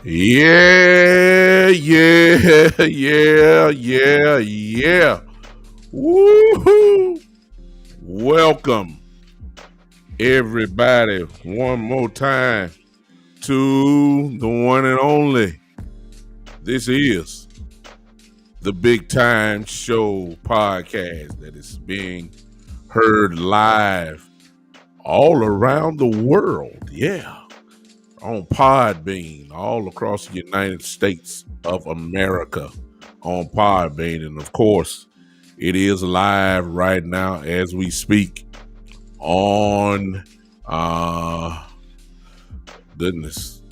Yeah, yeah, yeah. Woohoo! Welcome, everybody, one more time to the one and only. This is the Big Time Show podcast that is being heard live all around the world. Yeah. On Podbean, all across the United States of America on Podbean. And of course, it is live right now as we speak on goodness.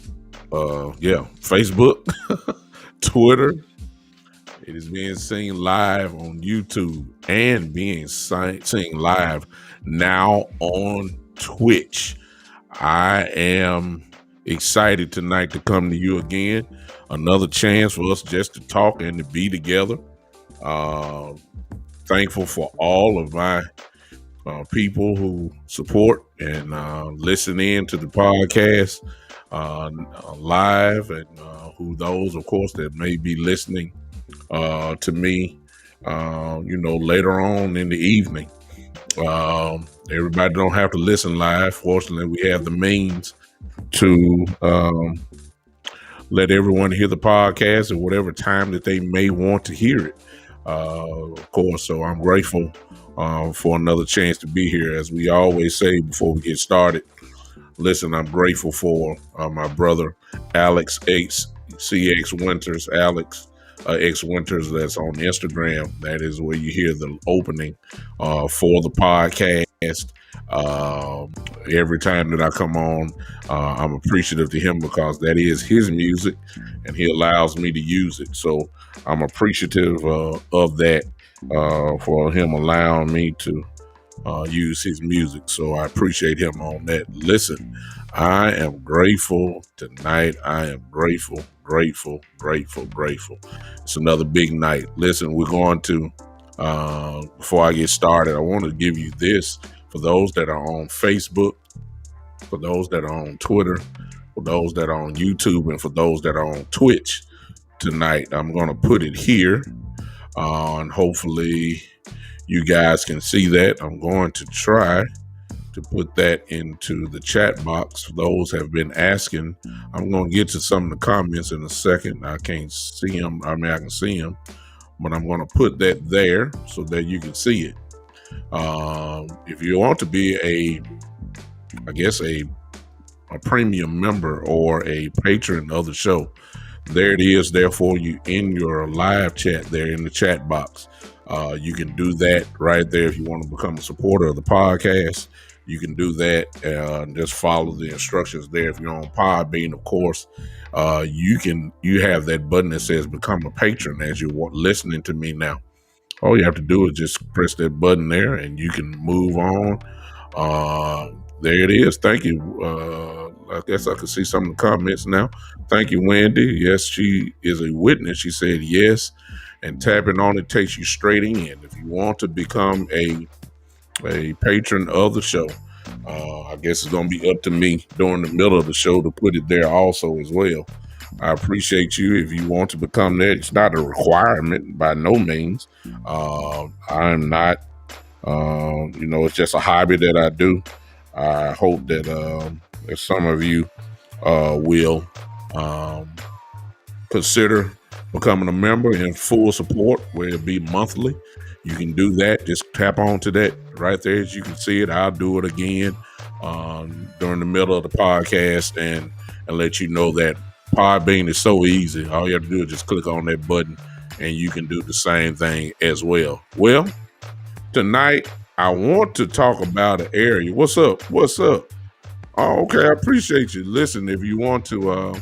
Facebook, Twitter. It is being seen live on YouTube and being seen live now on Twitch. I am excited tonight to come to you again. Another chance for us just to talk and to be together. Thankful for all of my people who support and listen in to the podcast live, and who those, of course, that may be listening to me, later on in the evening. Everybody don't have to listen live. Fortunately, we have the means to let everyone hear the podcast at whatever time that they may want to hear it. Of course, so I'm grateful for another chance to be here. As we always say before we get started, listen, I'm grateful for my brother Alex CX Winters, Alex X Winters, that's on Instagram. That is where you hear the opening for the podcast. Every time that I come on, I'm appreciative to him because that is his music and he allows me to use it. So I'm appreciative of that, for him allowing me to use his music. So I appreciate him on that. Listen, I am grateful tonight. I am grateful. It's another big night. Listen, we're going to, before I get started, I want to give you this for those that are on Facebook, for those that are on Twitter, for those that are on YouTube, and for those that are on Twitch tonight. I'm going to put it here, and hopefully you guys can see that. I'm going to try to put that into the chat box. For those have been asking, I'm going to get to some of the comments in a second. I can't see them. I mean, I can see them, but I'm going to put that there so that you can see it. If you want to be a premium member or a patron of the show, there it is there for you in your live chat there in the chat box. You can do that right there. If you want to become a supporter of the podcast, you can do that and just follow the instructions there. If you're on Podbean, of course, you have that button that says become a patron as you're listening to me now. All you have to do is just press that button there and you can move on. There it is. Thank you. I guess I can see some of the comments now. Thank you, Wendy. Yes, she is a witness. She said yes. And tapping on it takes you straight in. If you want to become a patron of the show, I guess it's going to be up to me during the middle of the show to put it there also as well. I appreciate you if you want to become that. It's not a requirement by no means. I'm not, it's just a hobby that I do. I hope that some of you will consider becoming a member in full support, where it be monthly. You can do that. Just tap on to that right there as you can see it. I'll do it again during the middle of the podcast and let you know that Podbean is so easy. All you have to do is just click on that button and you can do the same thing as well. Well, tonight I want to talk about an area. What's up? Oh, okay. I appreciate you. Listen, if you want to,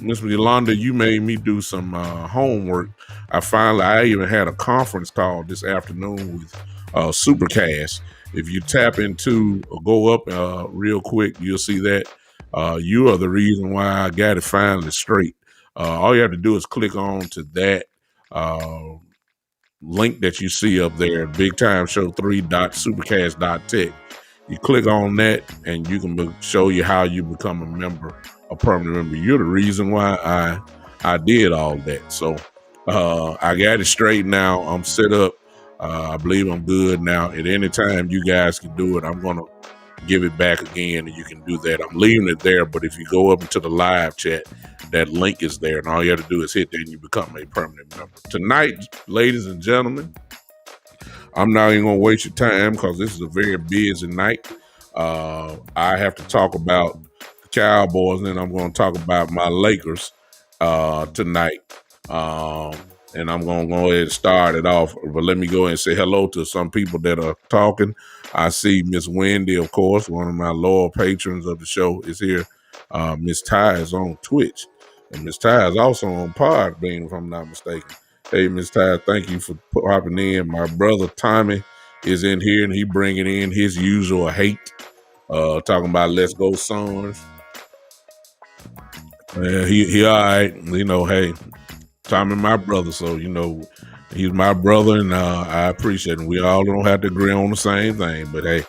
Miss Yolanda, you made me do some homework. I even had a conference call this afternoon with Supercast. If you tap into or go up real quick, you'll see that you are the reason why I got it finally straight. All you have to do is click on to that link that you see up there, bigtimeshow3.supercast.tech. You click on that, and you can show you how you become a permanent member. You're the reason why I did all that. So I got it straight now. I'm set up. I believe I'm good now. At any time you guys can do it, I'm gonna give it back again, and you can do that. I'm leaving it there, but if you go up into the live chat, that link is there, and all you have to do is hit that, and you become a permanent member. Tonight, ladies and gentlemen, I'm not even gonna waste your time because this is a very busy night. I have to talk about the Cowboys, and then I'm going to talk about my Lakers tonight. And I'm going to go ahead and start it off. But let me go ahead and say hello to some people that are talking. I see Miss Wendy, of course, one of my loyal patrons of the show, is here. Miss Ty is on Twitch, and Miss Ty is also on Podbean, if I'm not mistaken. Hey, Miss Ty, thank you for popping in. My brother Tommy is in here, and he bringing in his usual hate, talking about "Let's Go Suns." He all right. You know, hey, Tommy, my brother, so you know, he's my brother, and I appreciate him. We all don't have to agree on the same thing, but hey,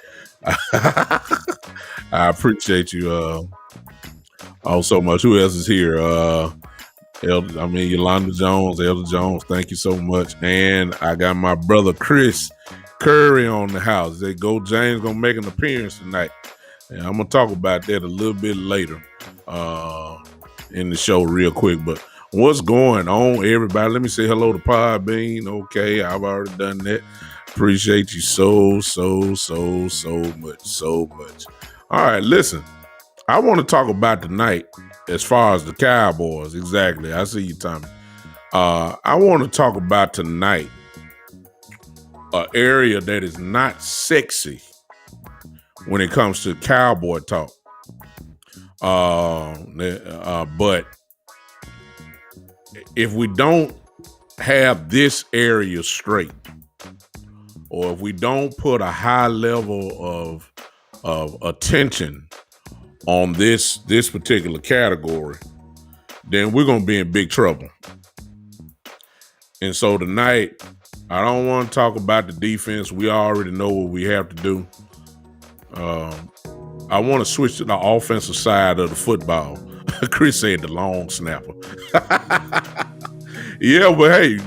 I appreciate you all so much. Who else is here? Yolanda Jones, Elder Jones, thank you so much. And I got my brother Chris Curry on the house. They Go James gonna make an appearance tonight. And I'm gonna talk about that a little bit later in the show real quick. But what's going on, everybody? Let me say hello to Podbean. Okay, I've already done that. Appreciate you so much. All right, listen. I want to talk about tonight as far as the Cowboys. Exactly. I see you, Tommy. I want to talk about tonight an area that is not sexy when it comes to Cowboy talk. But if we don't have this area straight, or if we don't put a high level of attention on this particular category, then we're going to be in big trouble. And so tonight, I don't want to talk about the defense. We already know what we have to do. I want to switch to the offensive side of the football. Chris said the long snapper. Yeah, but hey,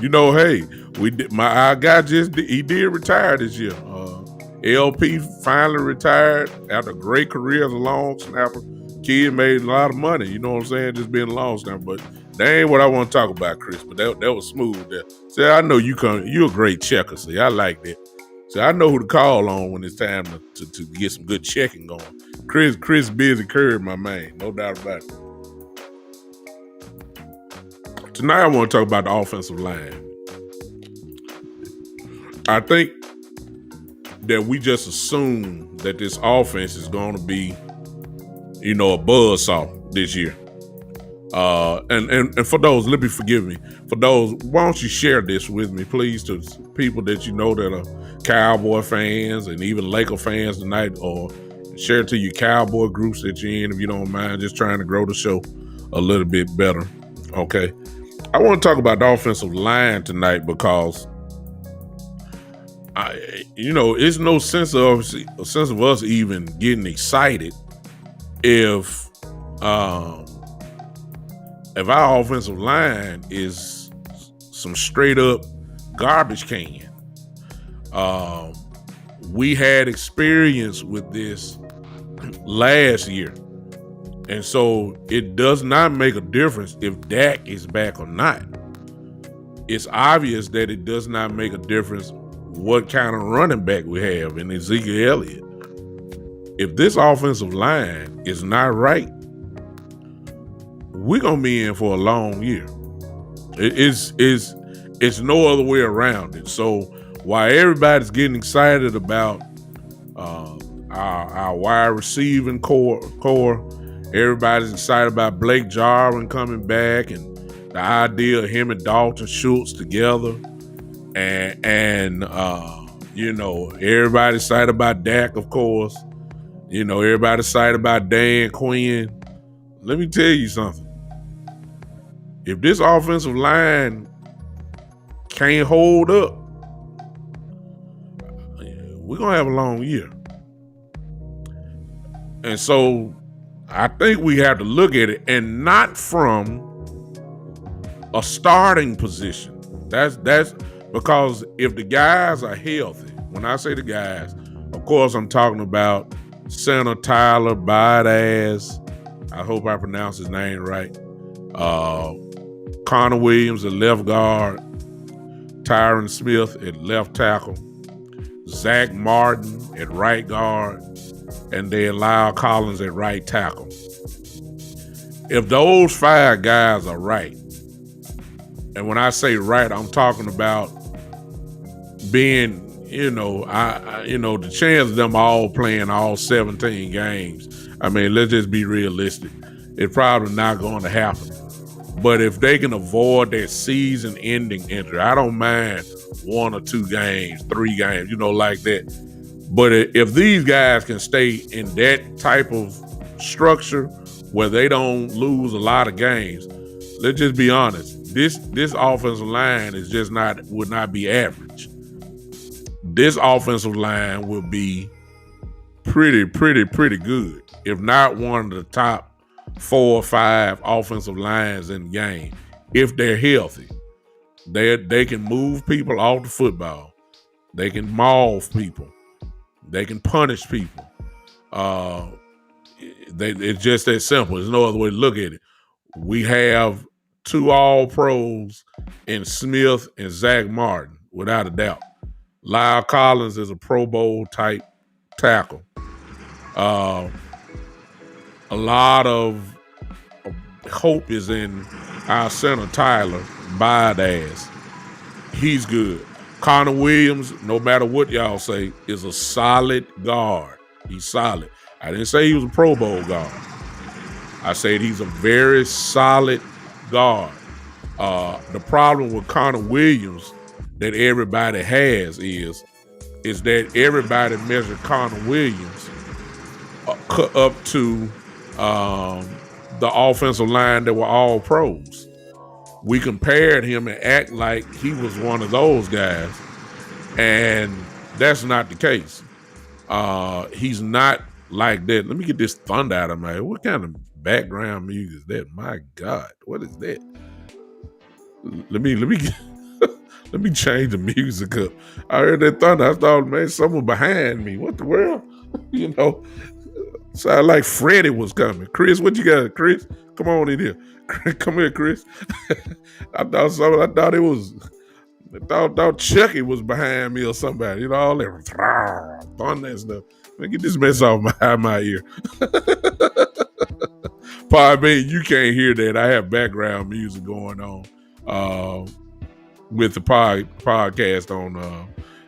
our guy he did retire this year. LP finally retired after a great career as a long snapper. Kid made a lot of money, you know what I'm saying, just being a long snapper. But that ain't what I want to talk about, Chris. But that was smooth there. See, I know you're a great checker. See, I like that. See, I know who to call on when it's time to get some good checking going. Chris Busy Curry, my man, no doubt about it. Tonight I want to talk about the offensive line. I think that we just assume that this offense is going to be, a buzzsaw this year. And for those, let me forgive me. For those, why don't you share this with me, please, to people that you know that are Cowboy fans and even Laker fans tonight, or share it to your Cowboy groups that you're in, if you don't mind, just trying to grow the show a little bit better. Okay. I want to talk about the offensive line tonight because it's no sense of us even getting excited if our offensive line is some straight up garbage can. We had experience with this last year, and so it does not make a difference if Dak is back or not. It's obvious that it does not make a difference what kind of running back we have in Ezekiel Elliott. If this offensive line is not right, we're gonna be in for a long year. It's no other way around it. So while everybody's getting excited about our wide receiving core, everybody's excited about Blake Jarwin coming back and the idea of him and Dalton Schultz together. And everybody's excited about Dak, of course. Everybody's excited about Dan Quinn. Let me tell you something. If this offensive line can't hold up, we're going to have a long year. And so I think we have to look at it and not from a starting position. That's because if the guys are healthy, when I say the guys, of course I'm talking about center Tyler Badass. I hope I pronounce his name right. Connor Williams at left guard, Tyron Smith at left tackle, Zach Martin at right guard, and then Lyle Collins at right tackle. If those 5 guys are right, and when I say right, I'm talking about being, the chance of them all playing all 17 games. I mean, let's just be realistic. It's probably not going to happen. But if they can avoid that season-ending injury, I don't mind 1 or 2 games, 3 games, like that. But if these guys can stay in that type of structure where they don't lose a lot of games, let's just be honest. This offensive line would not be average. This offensive line will be pretty good, if not one of the top 4 or 5 offensive lines in the game. If they're healthy, they can move people off the football. They can maul people. They can punish people. It's just that simple. There's no other way to look at it. We have 2 All-Pros in Smith and Zach Martin, without a doubt. Lyle Collins is a Pro Bowl type tackle. A lot of hope is in our center Tyler Badass. He's good. Connor Williams, no matter what y'all say, is a solid guard. He's solid. I didn't say he was a Pro Bowl guard. I said he's a very solid guard. The problem with Connor Williams that everybody has is that everybody measured Connor Williams up to the offensive line that were all pros. We compared him and act like he was one of those guys, and that's not the case. He's not like that. Let me get this thunder out of my head. What kind of background music is that? My God, what is that? Let me let me change the music up. I heard that thunder. I thought, man, someone behind me. What the world? Sound like Freddie was coming. Chris, what you got, Chris? Come on in here. Come here, Chris. I thought it was. I thought Chucky was behind me or somebody. All that thunder and stuff. Man, get this mess off my ear. Pardon me, you can't hear that. I have background music going on with the podcast on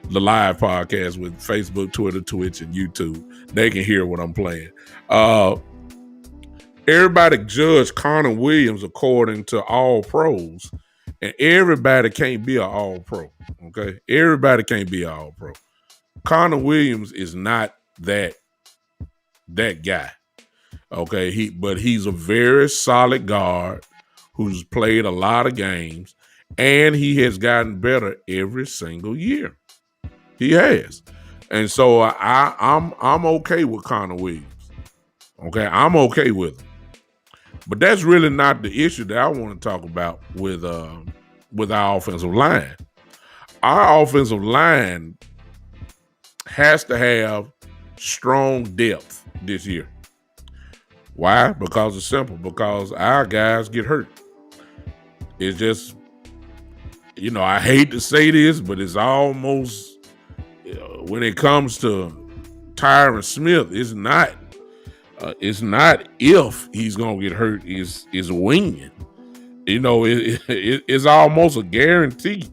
the live podcast with Facebook, Twitter, Twitch, and YouTube. They can hear what I'm playing. Everybody judged Connor Williams according to all pros, and everybody can't be an all pro. Okay, everybody can't be an all pro. Connor Williams is not that guy. Okay, but he's a very solid guard who's played a lot of games, and he has gotten better every single year. He has, and so I'm okay with Connor Williams. Okay, I'm okay with him, but that's really not the issue that I want to talk about with our offensive line. Our offensive line has to have strong depth this year. Why? Because it's simple. Because our guys get hurt. It's just, I hate to say this, but it's almost, when it comes to Tyron Smith, it's not if he's gonna get hurt. It's when. It's almost a guarantee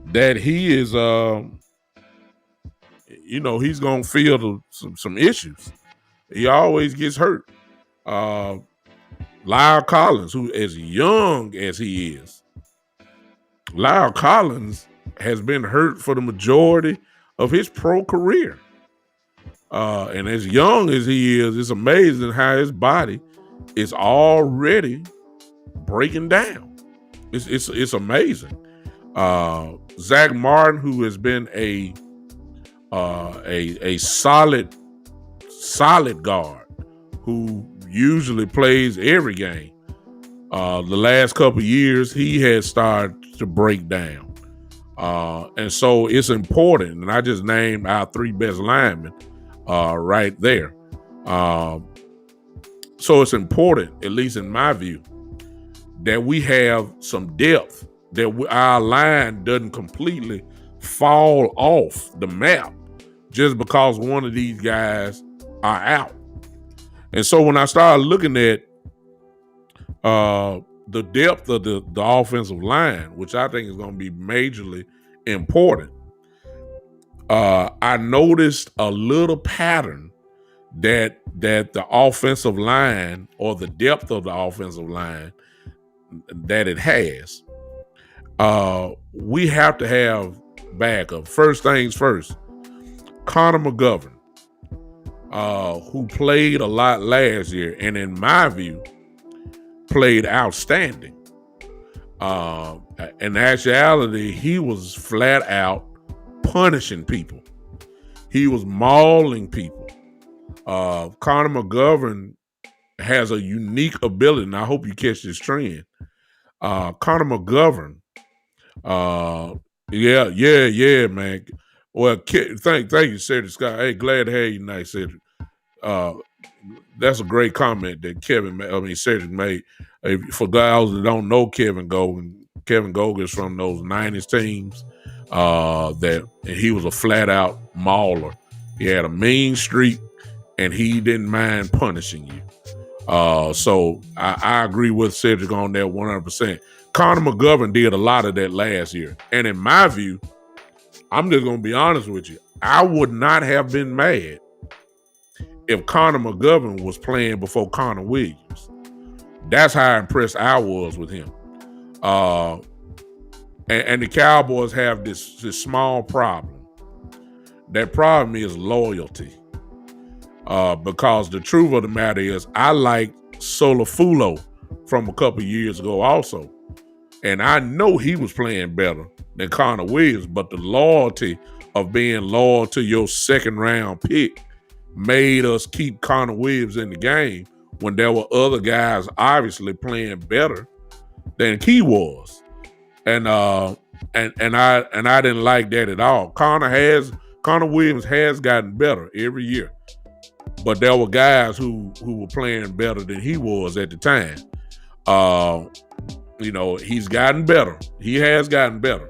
that he is, he's gonna feel some issues. He always gets hurt. Lyle Collins, who as young as he is, Lyle Collins has been hurt for the majority of his pro career. And as young as he is, it's amazing how his body is already breaking down. It's amazing. Zach Martin, who has been a solid guard. who usually plays every game. The last couple of years, he has started to break down. And so it's important. And I just named our 3 best linemen right there. So it's important, at least in my view, that we have some depth, that our line doesn't completely fall off the map just because one of these guys are out. And so when I started looking at the depth of the offensive line, which I think is going to be majorly important, I noticed a little pattern that the offensive line, or the depth of the offensive line that it has. We have to have backup. First things first, Connor McGovern, who played a lot last year, and in my view, played outstanding. In actuality, he was flat out punishing people. He was mauling people. Connor McGovern has a unique ability, and I hope you catch this trend. Connor McGovern, yeah, man. Well, thank you, Cedric Scott. Hey, glad to have you tonight, Cedric. That's a great comment that Cedric made. For guys that don't know Kevin Gogan is from those 90s teams. And he was a flat out mauler. He had a mean streak, and he didn't mind punishing you. So I agree with Cedric on that 100%. Connor McGovern did a lot of that last year. And in my view, I'm just going to be honest with you, I would not have been mad if Connor McGovern was playing before Connor Williams. That's how impressed I was with him. And the Cowboys have this small problem. That problem is loyalty. Because the truth of the matter is, I like Solofulo from a couple years ago also. And I know he was playing better than Connor Williams, but the loyalty of being loyal to your second round pick made us keep Connor Williams in the game when there were other guys obviously playing better than he was. And I didn't like that at all. Connor Williams has gotten better every year. But there were guys who were playing better than he was at the time. He's gotten better. He has gotten better.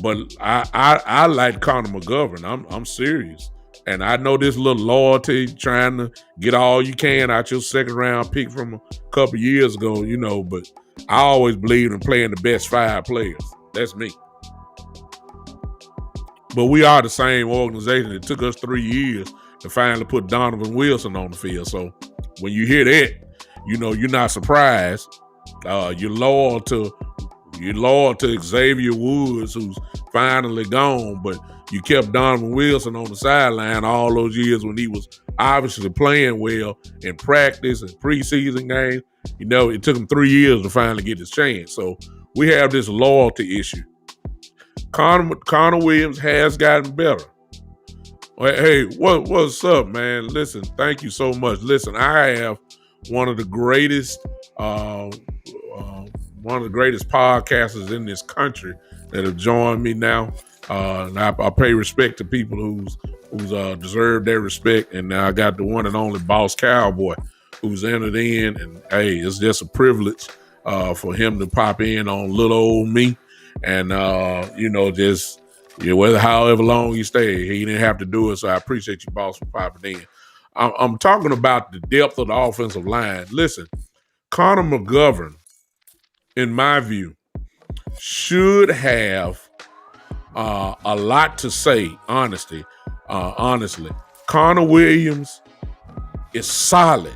But I like Connor McGovern. I'm serious. And I know this little loyalty, trying to get all you can out your second round pick from a couple years ago, but I always believed in playing the best 5 players. That's me. But we are the same organization. It took us 3 years to finally put Donovan Wilson on the field. So when you hear that, you're not surprised. You're loyal to Xavier Woods, who's finally gone, but you kept Donovan Wilson on the sideline all those years when he was obviously playing well in practice and preseason games. It took him 3 years to finally get his chance. So we have this loyalty issue. Connor Williams has gotten better. Hey, what's up, man? Listen, thank you so much. Listen, I have one of the greatest podcasters in this country that have joined me now. And I pay respect to people who's deserved their respect. And I got the one and only Boss Cowboy who's entered in. And hey, it's just a privilege for him to pop in on little old me. And whether however long you stay, he didn't have to do it. So I appreciate you, Boss, for popping in. I'm talking about the depth of the offensive line. Listen, Connor McGovern, in my view, should have a lot to say, honestly. Connor Williams is solid.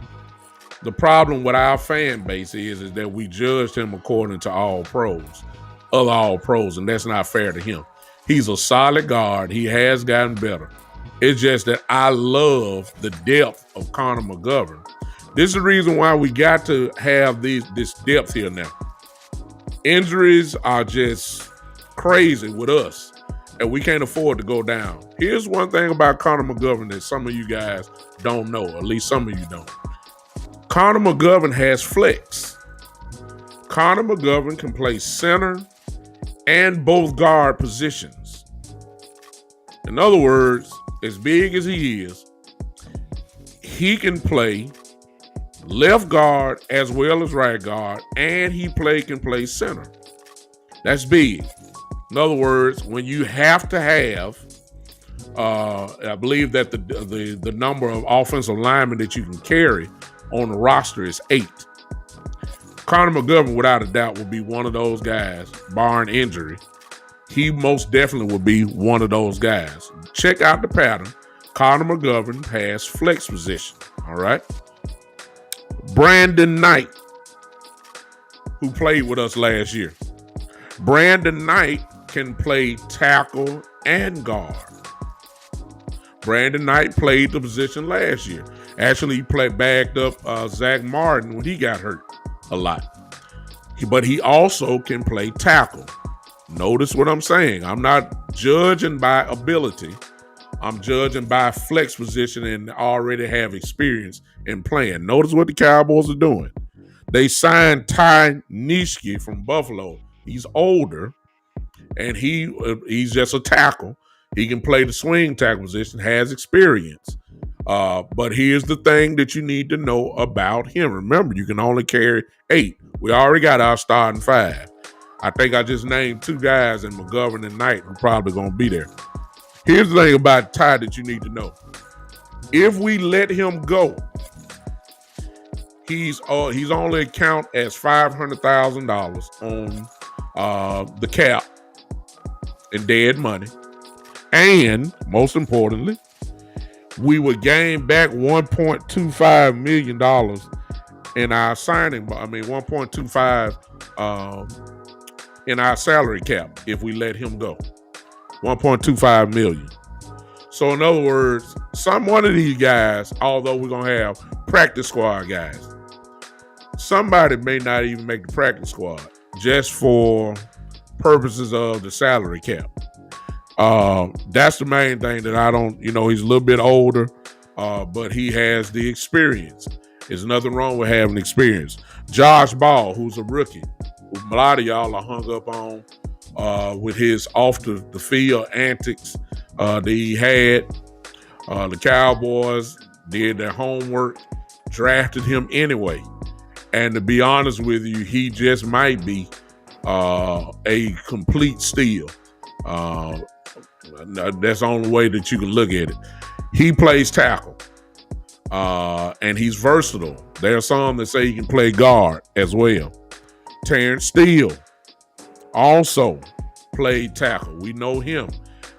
The problem with our fan base is that we judged him according to all pros, and that's not fair to him. He's a solid guard. He has gotten better. It's just that I love the depth of Connor McGovern. This is the reason why we got to have this depth here now. Injuries are just crazy with us, and we can't afford to go down. Here's one thing about Connor McGovern that some of you guys don't know, or at least some of you don't. Connor McGovern has flex. Connor McGovern can play center and both guard positions. In other words, as big as he is, he can play left guard as well as right guard, and can play center. That's big. In other words, when you have to have, I believe that the number of offensive linemen that you can carry on the roster is 8. Connor McGovern, without a doubt, will be one of those guys, barring injury. He most definitely will be one of those guys. Check out the pattern. Connor McGovern has flex position. All right. Brandon Knight, who played with us last year. Brandon Knight can play tackle and guard. Brandon Knight played the position last year. Actually, he backed up Zach Martin when he got hurt a lot. But he also can play tackle. Notice what I'm saying. I'm not judging by ability. I'm judging by flex position and already have experience in playing. Notice what the Cowboys are doing. They signed Ty Nishke from Buffalo. He's older, and he's just a tackle. He can play the swing tackle position, has experience. But here's the thing that you need to know about him. Remember, you can only carry 8. We already got our starting 5. I think I just named 2 guys in McGovern and Knight who probably going to be there. Here's the thing about Ty that you need to know. If we let him go, he's only count as $500,000 on the cap in dead money. And most importantly, we would gain back $1.25 million in our signing. $1.25 in our salary cap if we let him go. $1.25 million. So in other words, one of these guys, although we're gonna have practice squad guys, somebody may not even make the practice squad just for purposes of the salary cap. That's the main thing that I don't, he's a little bit older, but he has the experience. There's nothing wrong with having experience. Josh Ball, who's a rookie, who a lot of y'all are hung up on with his off the field antics that he had. The Cowboys did their homework, drafted him anyway. And to be honest with you, he just might be a complete steal. That's the only way that you can look at it. He plays tackle, and he's versatile. There are some that say he can play guard as well. Terrence Steele also played tackle. We know him.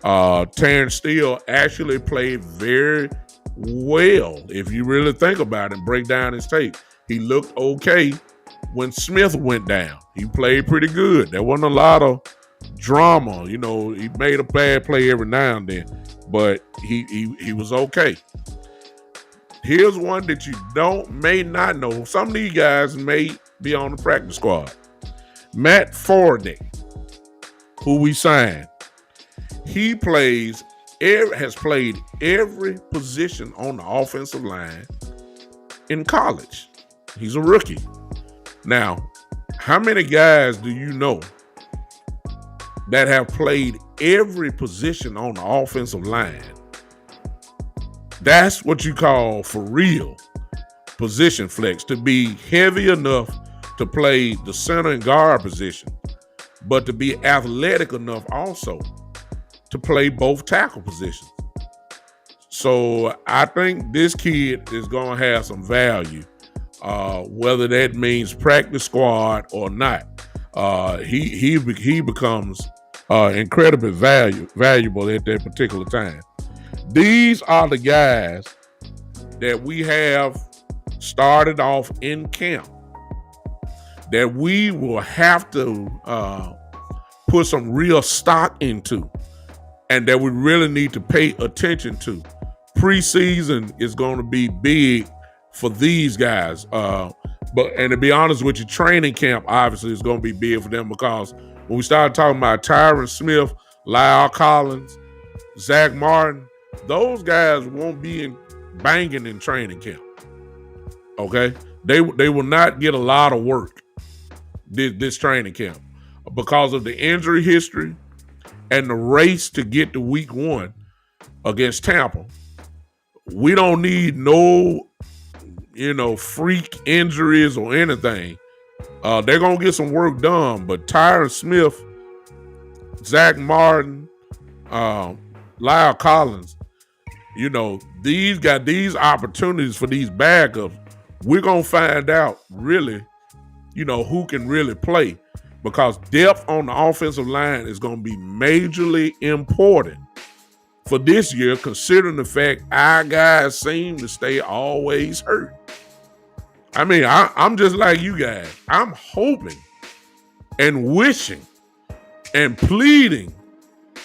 Terrence Steele actually played very well. If you really think about it and break down his tape, he looked okay when Smith went down. He played pretty good. There wasn't a lot of drama. He made a bad play every now and then, but he was okay. Here's one that you may not know. Some of these guys may be on the practice squad. Matt Fornick, who we signed, he has played every position on the offensive line in college. He's a rookie. Now, how many guys do you know that have played every position on the offensive line? That's what you call, for real, position flex, to be heavy enough to play the center and guard position, but to be athletic enough also to play both tackle positions. So I think this kid is going to have some value, whether that means practice squad or not. He becomes incredibly valuable at that particular time. These are the guys that we have started off in camp that we will have to put some real stock into, and that we really need to pay attention to. Preseason is going to be big for these guys. And to be honest with you, training camp obviously is going to be big for them, because when we start talking about Tyron Smith, Lyle Collins, Zach Martin, those guys won't be banging in training camp. Okay? They will not get a lot of work this training camp because of the injury history and the race to get to week 1 against Tampa. We don't need no, freak injuries or anything. They're going to get some work done, but Tyron Smith, Zach Martin, Lyle Collins, these got these opportunities for these backups. We're going to find out really, who can really play, because depth on the offensive line is going to be majorly important for this year, considering the fact our guys seem to stay always hurt. I mean, I'm just like you guys. I'm hoping and wishing and pleading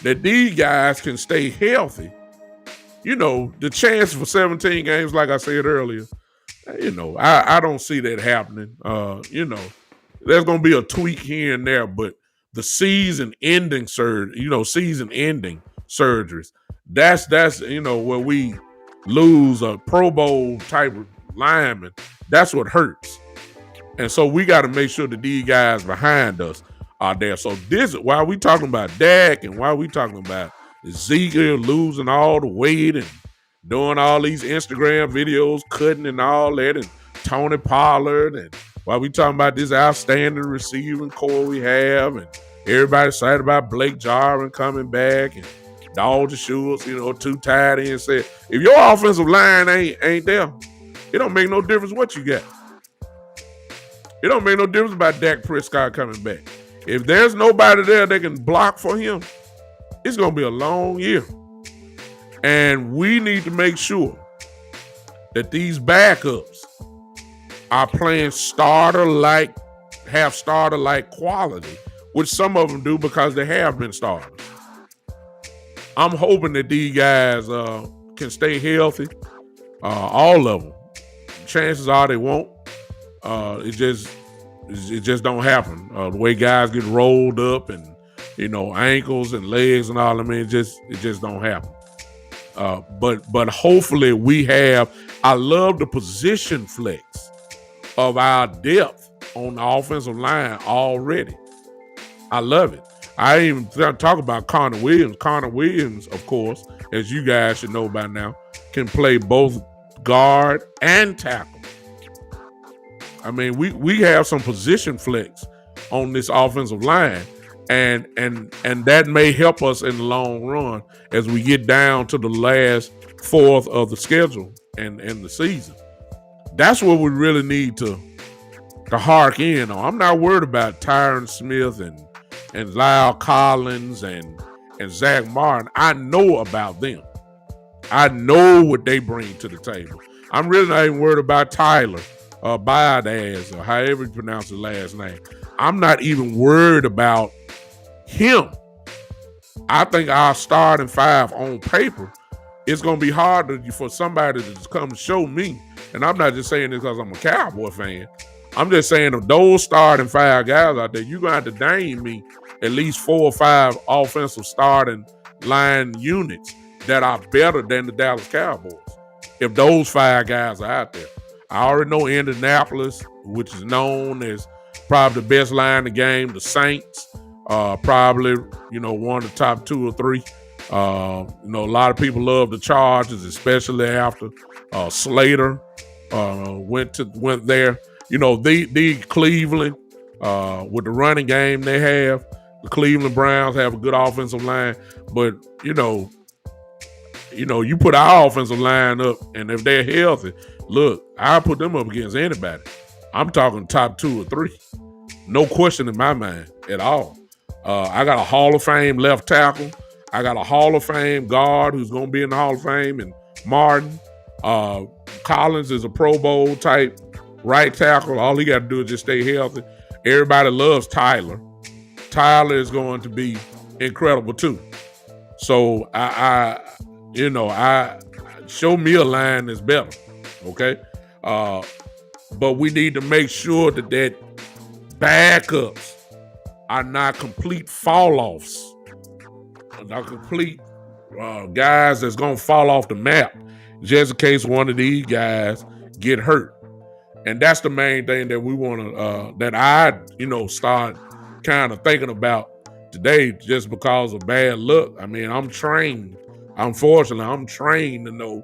that these guys can stay healthy. The chance for 17 games, like I said earlier, I don't see that happening. There's going to be a tweak here and there, but the season-ending surgeries, that's where we lose a Pro Bowl type of lineman. That's what hurts. And so we got to make sure that these guys behind us are there. So this, while we talking about Dak and while we talking about Ezekiel losing all the weight and doing all these Instagram videos, cutting and all that, and Tony Pollard, and while we talking about this outstanding receiving core we have, and everybody excited about Blake Jarwin coming back, and Dalton Schultz, 2 tight ends. Said, if your offensive line ain't there, it don't make no difference what you got. It don't make no difference about Dak Prescott coming back. If there's nobody there that can block for him, it's going to be a long year. And we need to make sure that these backups are playing starter-like quality, which some of them do because they have been starters. I'm hoping that these guys can stay healthy, all of them. Chances are they won't. It just don't happen. The way guys get rolled up and ankles and legs and all. I mean, it just don't happen. But hopefully we have. I love the position flex of our depth on the offensive line already. I love it. I ain't even talk about Connor Williams. Connor Williams, of course, as you guys should know by now, can play both guard and tackle. I mean, we have some position flex on this offensive line, and that may help us in the long run as we get down to the last fourth of the schedule and the season. That's what we really need to hark in on. I'm not worried about Tyron Smith and Lyle Collins and Zach Martin. I know about them. I know what they bring to the table. I'm really not even worried about Tyler Biadasz, or however you pronounce his last name. I'm not even worried about him. I think our starting 5 on paper, it's going to be hard for somebody to just come show me. And I'm not just saying this because I'm a Cowboy fan. I'm just saying of those starting 5 guys out there, you're going to have to name me at least 4 or 5 offensive starting line units that are better than the Dallas Cowboys. If those 5 guys are out there. I already know Indianapolis, which is known as probably the best line in the game. The Saints, probably, one of the top 2 or 3. A lot of people love the Chargers, especially after Slater went there. The Cleveland, with the running game they have, the Cleveland Browns have a good offensive line, but you put our offensive line up, and if they're healthy, look, I'll put them up against anybody. I'm talking top 2 or 3. No question in my mind at all. I got a Hall of Fame left tackle. I got a Hall of Fame guard who's going to be in the Hall of Fame, and Martin. Collins is a Pro Bowl type right tackle. All he got to do is just stay healthy. Everybody loves Tyler. Tyler is going to be incredible too. So I show me a line that's better. Okay. But we need to make sure that backups are not complete fall-offs. Not complete guys that's going to fall off the map just in case one of these guys get hurt. And that's the main thing that we want to, that I, start kind of thinking about today just because of bad luck. I mean, I'm trained. Unfortunately, I'm trained to know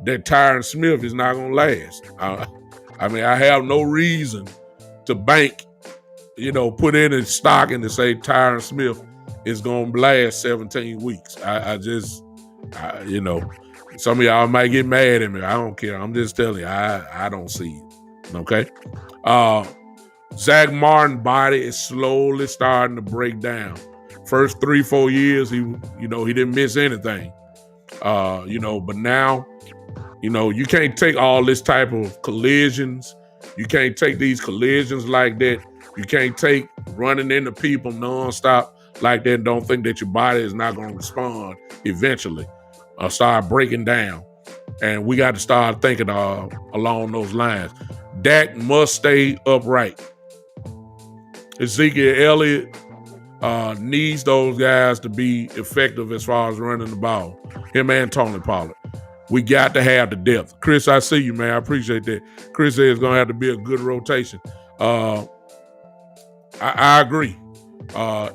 that Tyron Smith is not going to last. I mean, I have no reason to bank, put in a stock and to say Tyron Smith is going to last 17 weeks. Some of y'all might get mad at me. I don't care. I'm just telling you, I don't see it. Okay. Zach Martin's body is slowly starting to break down. First 3-4 years, he didn't miss anything. But now, you can't take all this type of collisions. You can't take these collisions like that. You can't take running into people nonstop like that and don't think that your body is not going to respond eventually or start breaking down. And we got to start thinking along those lines. Dak must stay upright. Ezekiel Elliott needs those guys to be effective as far as running the ball. Him and Tony Pollard. We got to have the depth. Chris, I see you, man. I appreciate that. Chris says it's going to have to be a good rotation. I agree.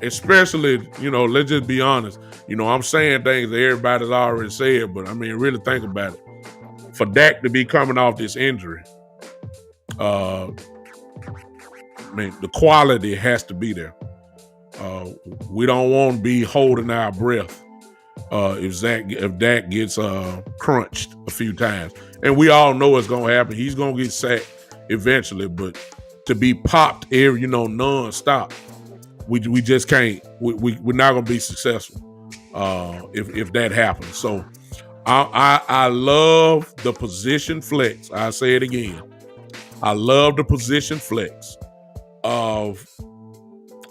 Especially, let's just be honest. I'm saying things that everybody's already said, but I mean, really think about it. For Dak to be coming off this injury, the quality has to be there. We don't want to be holding our breath if Dak gets crunched a few times. And we all know it's going to happen. He's going to get sacked eventually, but to be popped nonstop, we just can't. We're not going to be successful if that happens. So I love the position flex. I say it again. I love the position flex of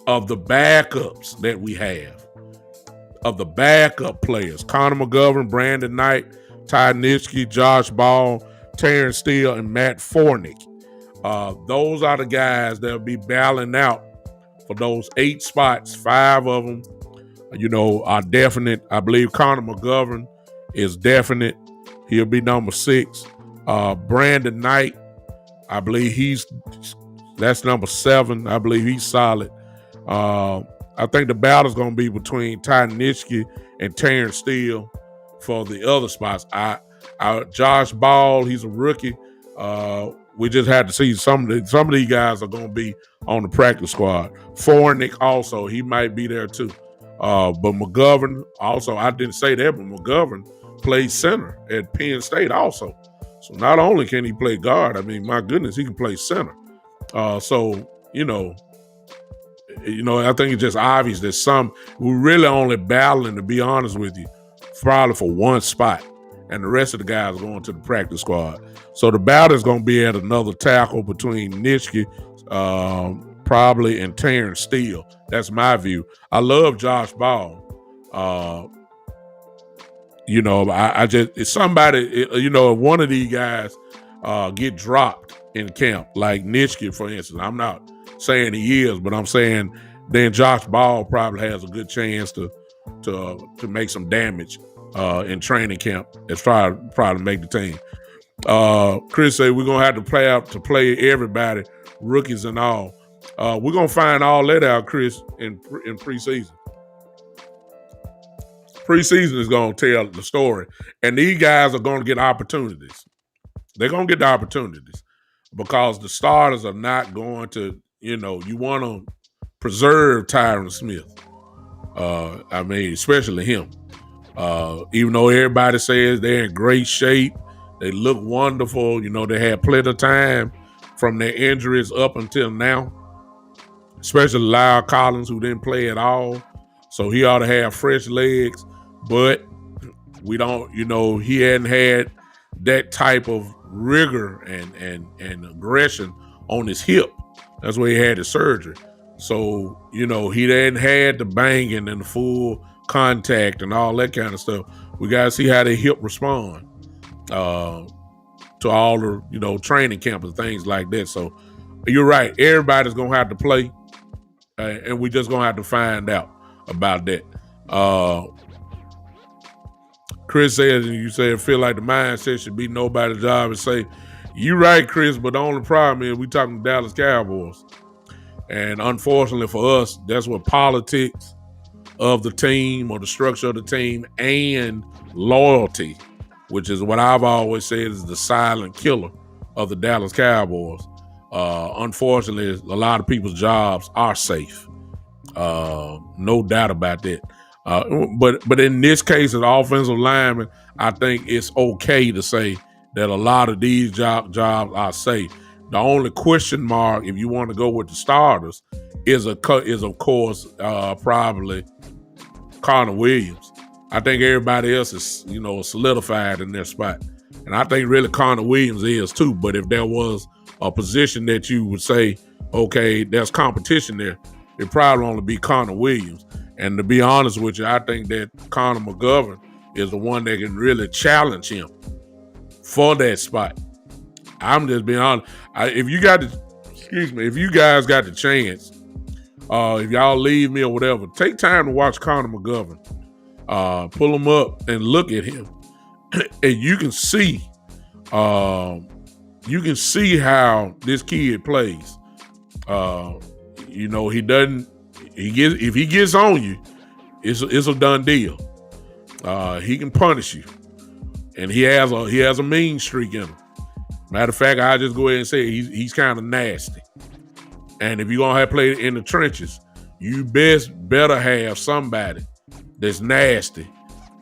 the backups that we have, of the backup players. Connor McGovern, Brandon Knight, Ty Nitschke, Josh Ball, Terrence Steele, and Matt Fornick. Those are the guys that will be battling out for those 8 spots. 5 of them, are definite. I believe Connor McGovern is definite. He'll be number 6. Brandon Knight, I believe that's number 7. I believe he's solid. I think the battle's going to be between Ty Nitschke and Terrence Steele for the other spots. Josh Ball, he's a rookie. We just had to see some of these guys are going to be on the practice squad. Fornick also, he might be there too. But McGovern also, I didn't say that, but McGovern plays center at Penn State also. So not only can he play guard, I mean, my goodness, he can play center. I think it's just obvious that we're really only battling, to be honest with you, probably for one spot. And the rest of the guys are going to the practice squad. So the battle is going to be at another tackle between Nitschke, probably, and Terrence Steele. That's my view. I love Josh Ball. It's somebody, if one of these guys get dropped in camp, like Nitschke, for instance, I'm not saying he is, but I'm saying then Josh Ball probably has a good chance to make some damage in training camp and probably make the team. Chris said we're gonna have to play everybody, rookies and all. We're gonna find all that out, Chris, in preseason. Preseason is gonna tell the story, and these guys are gonna get opportunities. They're gonna get the opportunities because the starters are not going to. You want to preserve Tyron Smith. Especially him. Even though everybody says they're in great shape, they look wonderful. They had plenty of time from their injuries up until now. Especially Lyle Collins, who didn't play at all. So he ought to have fresh legs. But we don't, he hadn't had that type of rigor and aggression on his hip. That's where he had his surgery. So, he hadn't had the banging and the full contact and all that kind of stuff. We got to see how their hip respond to all the, training camp and things like that. So, you're right. Everybody's going to have to play, and we just going to have to find out about that. Chris says, and you said, feel like the mindset should be nobody's job and say, You right, Chris, but the only problem is we talking Dallas Cowboys. And unfortunately for us, that's what politics of the team or the structure of the team and loyalty, which is what I've always said is the silent killer of the Dallas Cowboys. Unfortunately, a lot of people's jobs are safe. No doubt about that. But in this case, as offensive lineman, I think it's okay to say that a lot of these jobs are safe. The only question mark, if you want to go with the starters, is of course probably Connor Williams. I think everybody else is solidified in their spot, and I think really Connor Williams is too. But if there was a position that you would say, okay, there's competition there, it probably only be Connor Williams. And to be honest with you, I think that Connor McGovern is the one that can really challenge him for that spot. I'm just being honest. If you guys got the chance, if y'all leave me or whatever, take time to watch Connor McGovern. Pull him up and look at him, and you can see how this kid plays. He doesn't. If he gets on you, it's a done deal. He can punish you, and he has a mean streak in him. Matter of fact, I'll just go ahead and say he's kind of nasty. And if you're gonna have to play in the trenches, you better have somebody that's nasty.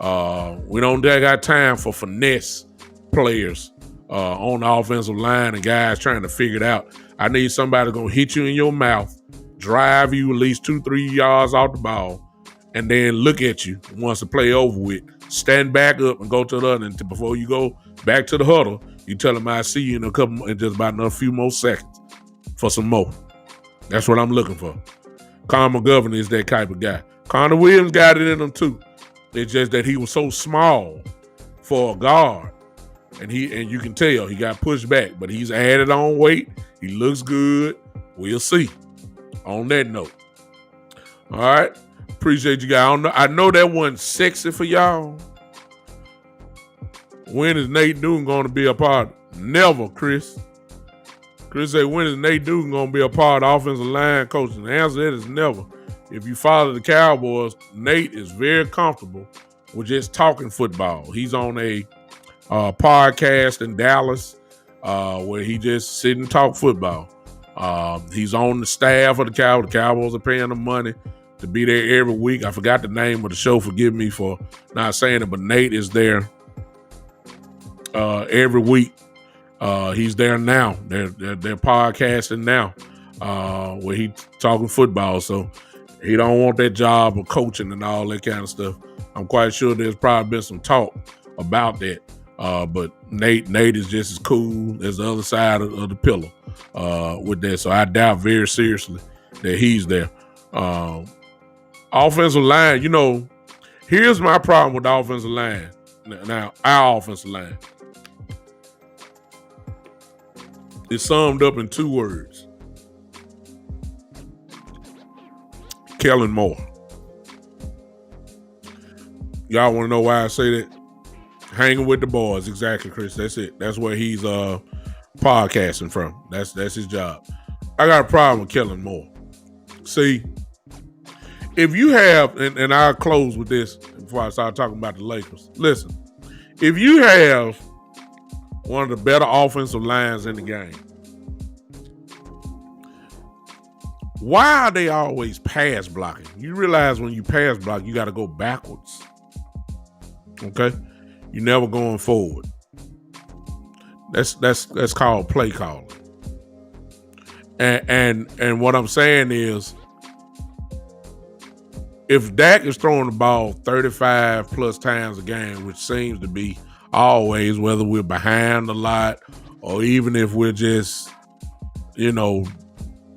We don't got time for finesse players on the offensive line and guys trying to figure it out. I need somebody gonna hit you in your mouth, drive you at least 2-3 yards off the ball, and then look at you once the play over with. Stand back up and go to the other. And before you go back to the huddle, you tell them I see you in just about another few more seconds for some more. That's what I'm looking for. Connor McGovern is that type of guy. Connor Williams got it in him too. It's just that he was so small for a guard, and you can tell he got pushed back. But he's added on weight. He looks good. We'll see. On that note, all right. Appreciate you guys. I know that wasn't sexy for y'all. When is Nate Duggan going to be a part? Never, Chris. Chris said, when is Nate Duggan going to be a part of offensive line coaching? The answer to that is never. If you follow the Cowboys, Nate is very comfortable with just talking football. He's on a podcast in Dallas where he just sit and talk football. He's on the staff of the Cowboys. The Cowboys are paying him money to be there every week. I forgot the name of the show. Forgive me for not saying it, but Nate is there every week. He's there now. They're podcasting now where he's talking football. So he don't want that job of coaching and all that kind of stuff. I'm quite sure there's probably been some talk about that. But Nate is just as cool as the other side of the pillow with that. So I doubt very seriously that he's there. Offensive line, here's my problem with the offensive line. Now, our offensive line is summed up in 2 words. Kellen Moore. Y'all want to know why I say that? Hanging with the boys. Exactly, Chris. That's it. That's where he's podcasting from. That's his job. I got a problem with Kellen Moore. See, if you have, and I'll close with this before I start talking about the Lakers. Listen, if you have one of the better offensive lines in the game, why are they always pass blocking? You realize when you pass block, you got to go backwards. Okay? You're never going forward. That's called play calling. And what I'm saying is, if Dak is throwing the ball 35 plus times a game, which seems to be always, whether we're behind a lot or even if we're just, the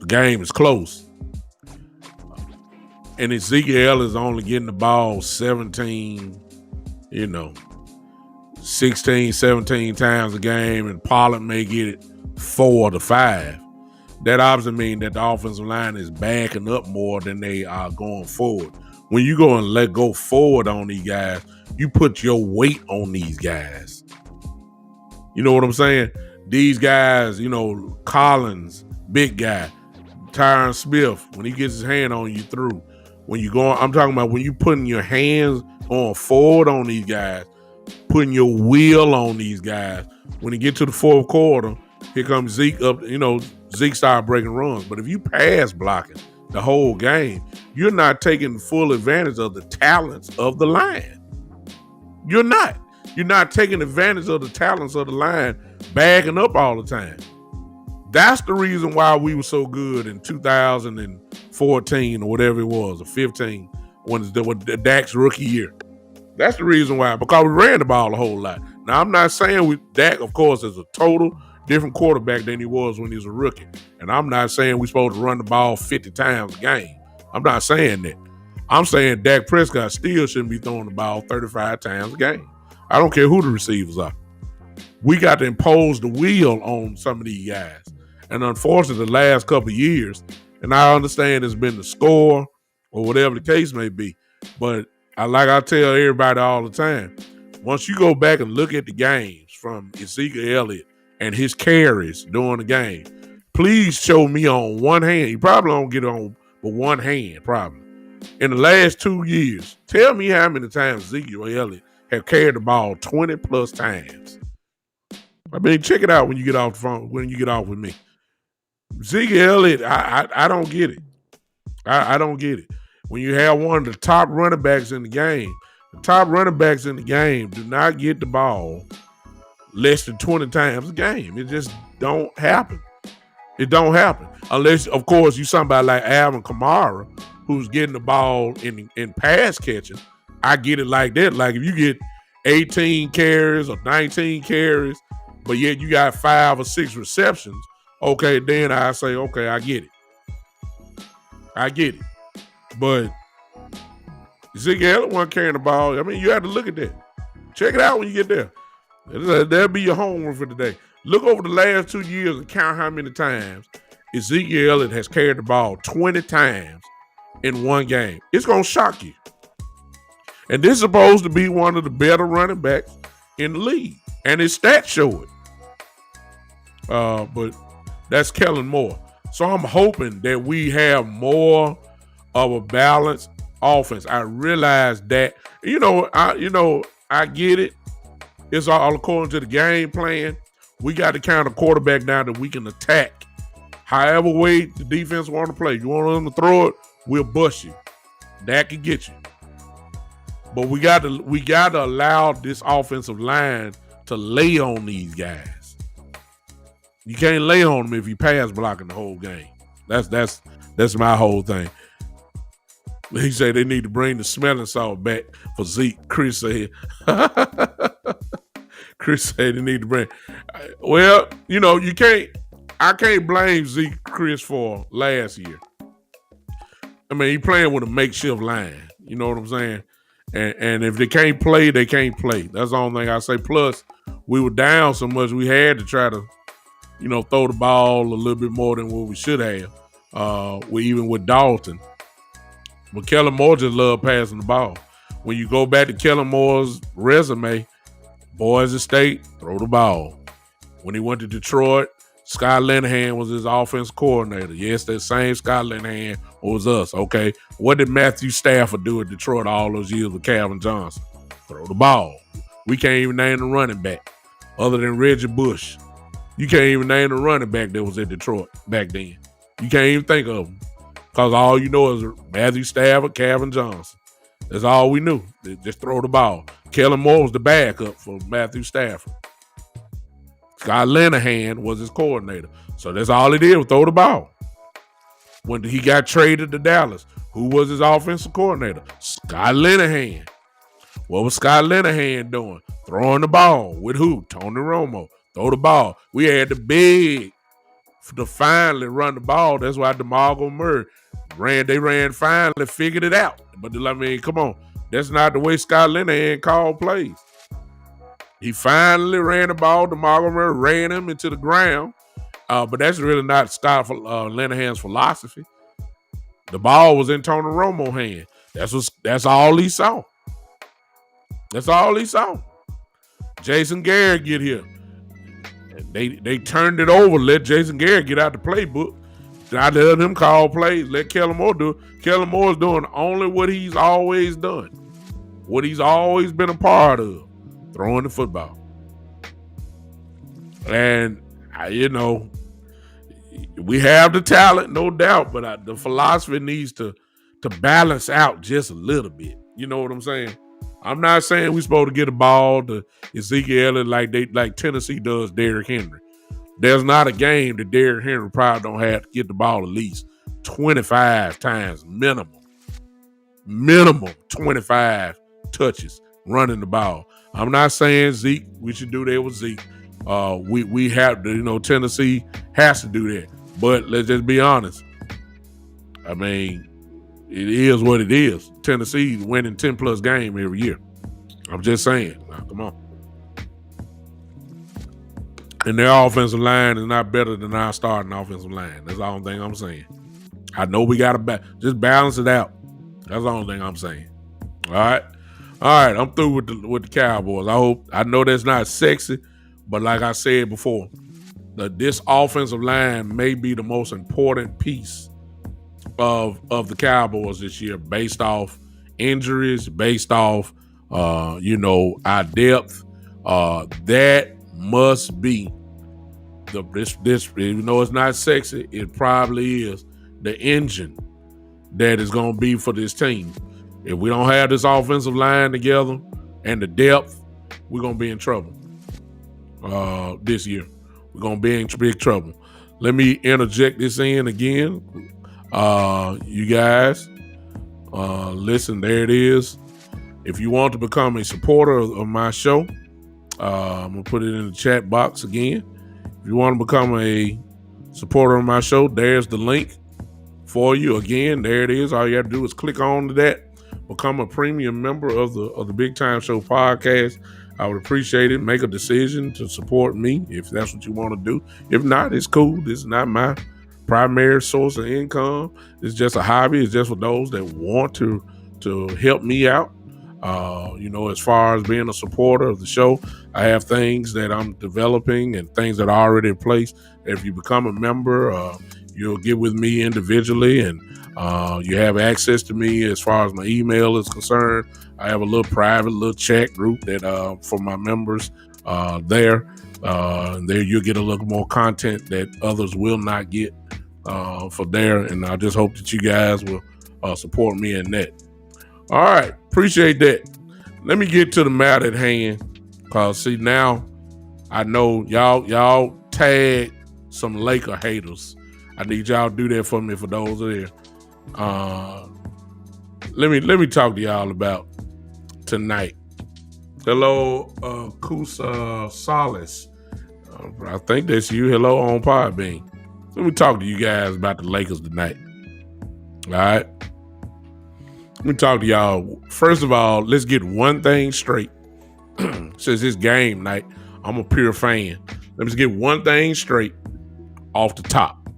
game is close, and Ezekiel is only getting the ball 16, 17 times a game, and Pollard may get it 4 to 5. That obviously means that the offensive line is backing up more than they are going forward. When you go and let go forward on these guys, you put your weight on these guys. You know what I'm saying? These guys, Collins, big guy, Tyron Smith, when he gets his hand on you through. When you going, I'm talking about when you putting your hands on forward on these guys, putting your wheel on these guys. When you get to the fourth quarter, here comes Zeke up. Zeke started breaking runs. But if you pass blocking the whole game, you're not taking full advantage of the talents of the line. You're not. You're not taking advantage of the talents of the line, bagging up all the time. That's the reason why we were so good in 2014 or whatever it was, or 15, when the Dak's rookie year. That's the reason why, because we ran the ball a whole lot. Now, I'm not saying Dak, of course, is a total different quarterback than he was when he was a rookie. And I'm not saying we're supposed to run the ball 50 times a game. I'm not saying that. I'm saying Dak Prescott still shouldn't be throwing the ball 35 times a game. I don't care who the receivers are. We got to impose the will on some of these guys. And unfortunately, the last couple of years, and I understand it's been the score or whatever the case may be, but I tell everybody all the time, once you go back and look at the games from Ezekiel Elliott and his carries during the game, please show me on one hand. You probably don't get it on but one hand, probably. In the last 2 years, tell me how many times Ezekiel Elliott have carried the ball 20 plus times. I mean, check it out when you get off the phone, when you get off with me. Ezekiel Elliott, I don't get it. I don't get it. When you have one of the top running backs in the game, the top running backs in the game do not get the ball less than 20 times a game. It just don't happen. It don't happen. Unless, of course, you somebody like Alvin Kamara, who's getting the ball in pass catching. I get it like that. Like if you get 18 carries or 19 carries, but yet you got 5 or 6 receptions, okay, then I say, okay, I get it. I get it. But Ezekiel wasn't carrying the ball. I mean, you have to look at that. Check it out when you get there. That'll be your homework for today. Look over the last 2 years and count how many times Ezekiel Elliott has carried the ball 20 times in one game. It's going to shock you. And this is supposed to be one of the better running backs in the league. And his stats show it. But that's Kellen Moore. So I'm hoping that we have more of a balanced offense. I realize that, I get it. It's all according to the game plan. We got to count a quarterback down that we can attack. However way the defense want to play. You want them to throw it, we'll bust you. That can get you. But we got to allow this offensive line to lay on these guys. You can't lay on them if you pass blocking the whole game. That's my whole thing. He said they need to bring the smelling salt back for Zeke. Chris said. Chris said they need to bring. Well, you can't. I can't blame Zeke, Chris, for last year. I mean, he playing with a makeshift line. You know what I'm saying? And if they can't play, they can't play. That's the only thing I say. Plus, we were down so much we had to try to, throw the ball a little bit more than what we should have. Even with Dalton. But Kellen Moore just loved passing the ball. When you go back to Kellen Moore's resume, Boise State, throw the ball. When he went to Detroit, Scott Linehan was his offense coordinator. Yes, that same Scott Linehan was us. Okay, what did Matthew Stafford do at Detroit all those years with Calvin Johnson? Throw the ball. We can't even name the running back other than Reggie Bush. You can't even name the running back that was at Detroit back then. You can't even think of him because all you know is Matthew Stafford, Calvin Johnson. That's all we knew. They just throw the ball. Kellen Moore was the backup for Matthew Stafford. Scott Linehan was his coordinator. So that's all he did was throw the ball. When he got traded to Dallas, who was his offensive coordinator? Scott Linehan. What was Scott Linehan doing? Throwing the ball. With who? Tony Romo. Throw the ball. We had to beg to finally run the ball. That's why DeMarco Murray finally figured it out. But I mean, come on. That's not the way Scott Linehan called plays. He finally ran the ball. DeMarco Murray ran him into the ground. But that's really not Scott Linehan's philosophy. The ball was in Tony Romo's hand. That's all he saw. That's all he saw. Jason Garrett get here. They turned it over, let Jason Garrett get out the playbook. I let him call plays, let Kellen Moore do it. Kellen Moore's doing only what he's always done, what he's always been a part of, throwing the football. And, we have the talent, no doubt, but the philosophy needs to balance out just a little bit. You know what I'm saying? I'm not saying we're supposed to get a ball to Ezekiel Elliott like Tennessee does Derrick Henry. There's not a game that Derrick Henry probably don't have to get the ball at least 25 times minimum. Minimum 25 touches running the ball. I'm not saying Zeke, we should do that with Zeke. We have to, Tennessee has to do that. But let's just be honest. I mean, it is what it is. Tennessee winning 10-plus game every year. I'm just saying. Now, come on. And their offensive line is not better than our starting offensive line. That's the only thing I'm saying. I know we got to just balance it out. That's the only thing I'm saying. All right? All right, I'm through with the Cowboys. I know that's not sexy, but like I said before, this offensive line may be the most important piece of the Cowboys this year, based off injuries, based off our depth. That must be this. Even though it's not sexy, it probably is the engine that is going to be for this team. If we don't have this offensive line together and the depth, we're going to be in trouble this year. We're going to be in big trouble. Let me interject this in again. You guys, listen, there it is. If you want to become a supporter of my show, I'm going to put it in the chat box again. If you want to become a supporter of my show, there's the link for you. Again, there it is. All you have to do is click on to that. Become a premium member of the Big Time Show podcast. I would appreciate it. Make a decision to support me if that's what you want to do. If not, it's cool. This is not my primary source of income. It's just a hobby. It's just for those that want to help me out. As far as being a supporter of the show, I have things that I'm developing and things that are already in place. If you become a member, you'll get with me individually, and you have access to me as far as my email is concerned. I have a little private chat group that for my members there. And there you'll get a little more content that others will not get for there. And I just hope that you guys will support me in that. All right. Appreciate that. Let me get to the matter at hand. Because, see, now I know y'all tag some Laker haters. I need y'all to do that for me for those there. Let me talk to y'all about tonight. Hello, Kusa Solace. I think that's you. Hello on Podbean. Let me talk to you guys about the Lakers tonight. All right. Let me talk to y'all. First of all, let's get one thing straight. Since it's game night, I'm a pure fan. Let me just get one thing straight off the top.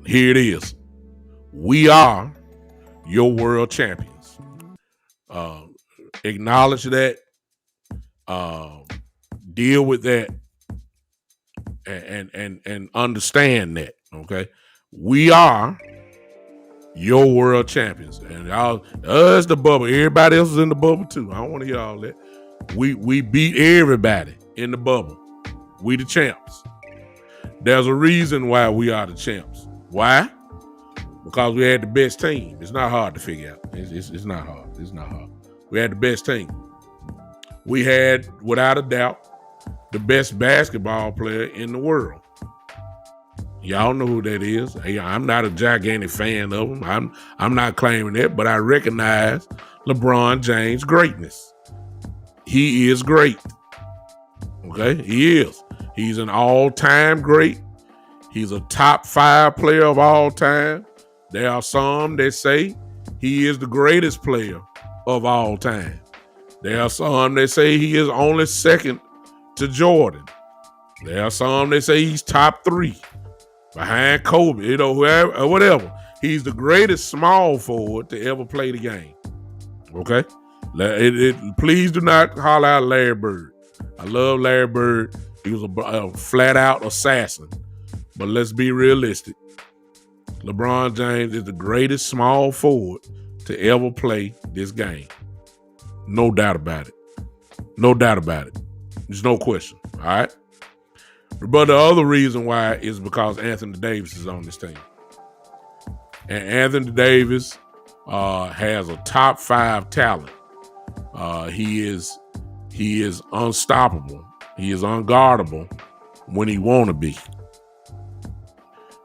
Here it is. We are your world champions. Acknowledge that. Deal with that. And understand that. Okay. We are your world champions. And y'all, us the bubble. Everybody else is in the bubble too. I don't want to hear all that. We beat everybody in the bubble. We the champs. There's a reason why we are the champs. Why? Because we had the best team. It's not hard to figure out. It's not hard. It's not hard. We had the best team. We had, without a doubt, the best basketball player in the world. Y'all know who that is. Hey, I'm not a gigantic fan of him. I'm not claiming that, but I recognize LeBron James' greatness. He is great. Okay? He is. He's an all-time great. He's a top 5 player of all time. There are some that say he is the greatest player of all time. There are some that say he is only second to Jordan. There are some that say he's top 3 behind Kobe, whoever, or whatever. He's the greatest small forward to ever play the game. Okay? Please do not holler out Larry Bird. I love Larry Bird. He was a flat out assassin. But let's be realistic. LeBron James is the greatest small forward to ever play this game. No doubt about it. No doubt about it. There's no question. All right. But the other reason why is because Anthony Davis is on this team. And Anthony Davis has a top 5 talent. He is unstoppable. He is unguardable when he want to be.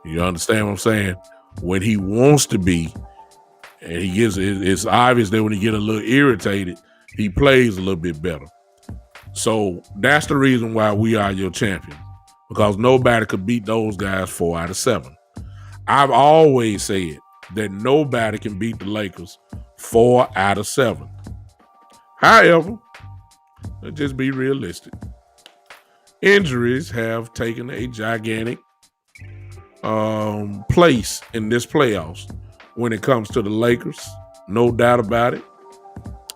You understand what I'm saying? When he wants to be, and it's obvious that when he get a little irritated, he plays a little bit better. So that's the reason why we are your champion, because nobody could beat those guys 4 out of 7. I've always said that nobody can beat the Lakers 4 out of 7. However, let's just be realistic. Injuries have taken a gigantic place in this playoffs when it comes to the Lakers. No doubt about it.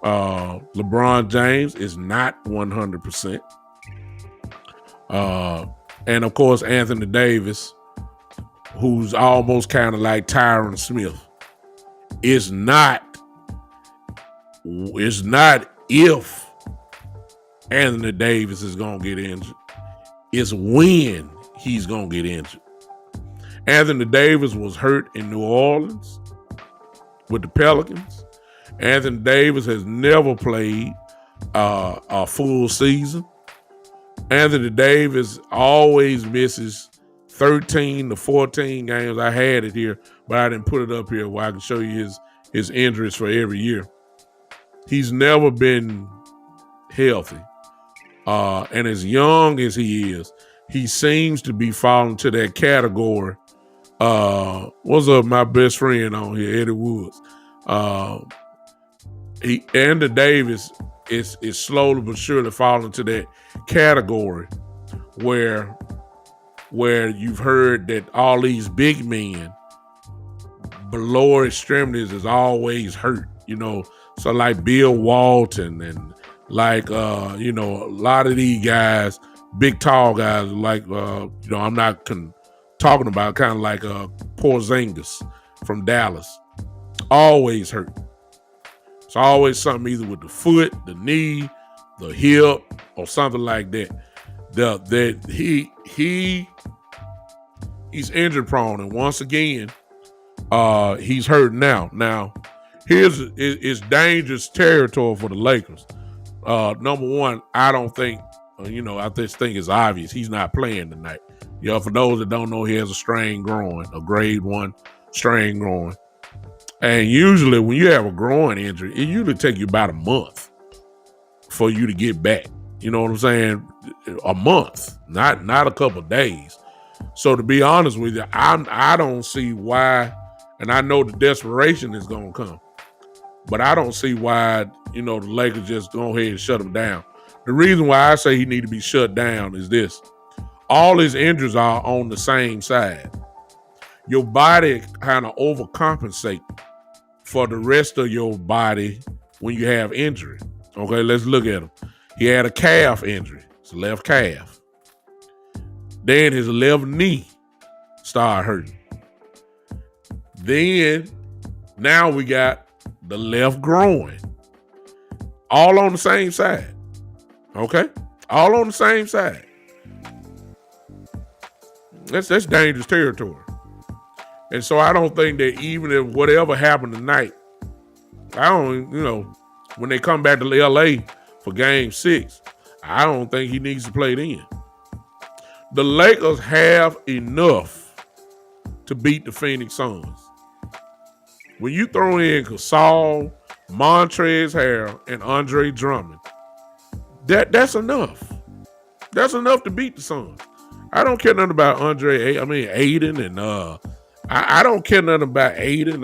LeBron James is not 100%. And of course, Anthony Davis, who's almost kind of like Tyron Smith, is not if Anthony Davis is going to get injured. It's when he's going to get injured. Anthony Davis was hurt in New Orleans with the Pelicans. Anthony Davis has never played a full season. Anthony Davis always misses 13 to 14 games. I had it here, but I didn't put it up here where I can show you his injuries for every year. He's never been healthy. And as young as he is, he seems to be falling to that category. What's up, my best friend on here, Eddie Woods? Anthony Davis is slowly but surely falling to that category where you've heard that all these big men below extremities is always hurt, So like Bill Walton and like a lot of these guys, big tall guys, like I'm not talking about kind of like Porzingis from Dallas, always hurt. It's always something either with the foot, the knee, the hip, or something like that. He's injury prone, and once again, he's hurt now. Now, it's dangerous territory for the Lakers. Number one, I don't think, I just think it's obvious he's not playing tonight. For those that don't know, he has a strained groin, a grade 1 strained groin. And usually when you have a groin injury, it usually takes you about a month for you to get back. You know what I'm saying? A month, not a couple of days. So to be honest with you, I don't see why, and I know the desperation is going to come, but I don't see why, the Lakers just go ahead and shut him down. The reason why I say he need to be shut down is this. All his injuries are on the same side. Your body kind of overcompensates for the rest of your body when you have injury. Okay, let's look at him. He had a calf injury, his left calf. Then his left knee started hurting. Then, now we got the left groin. All on the same side. Okay? All on the same side. That's dangerous territory. And so I don't think that even if whatever happened tonight, when they come back to LA for game 6, I don't think he needs to play then. The Lakers have enough to beat the Phoenix Suns. When you throw in Gasol, Montrezl Harrell, and Andre Drummond, that's enough. That's enough to beat the Suns. I don't care nothing about Aiden, and I don't care nothing about Aiden.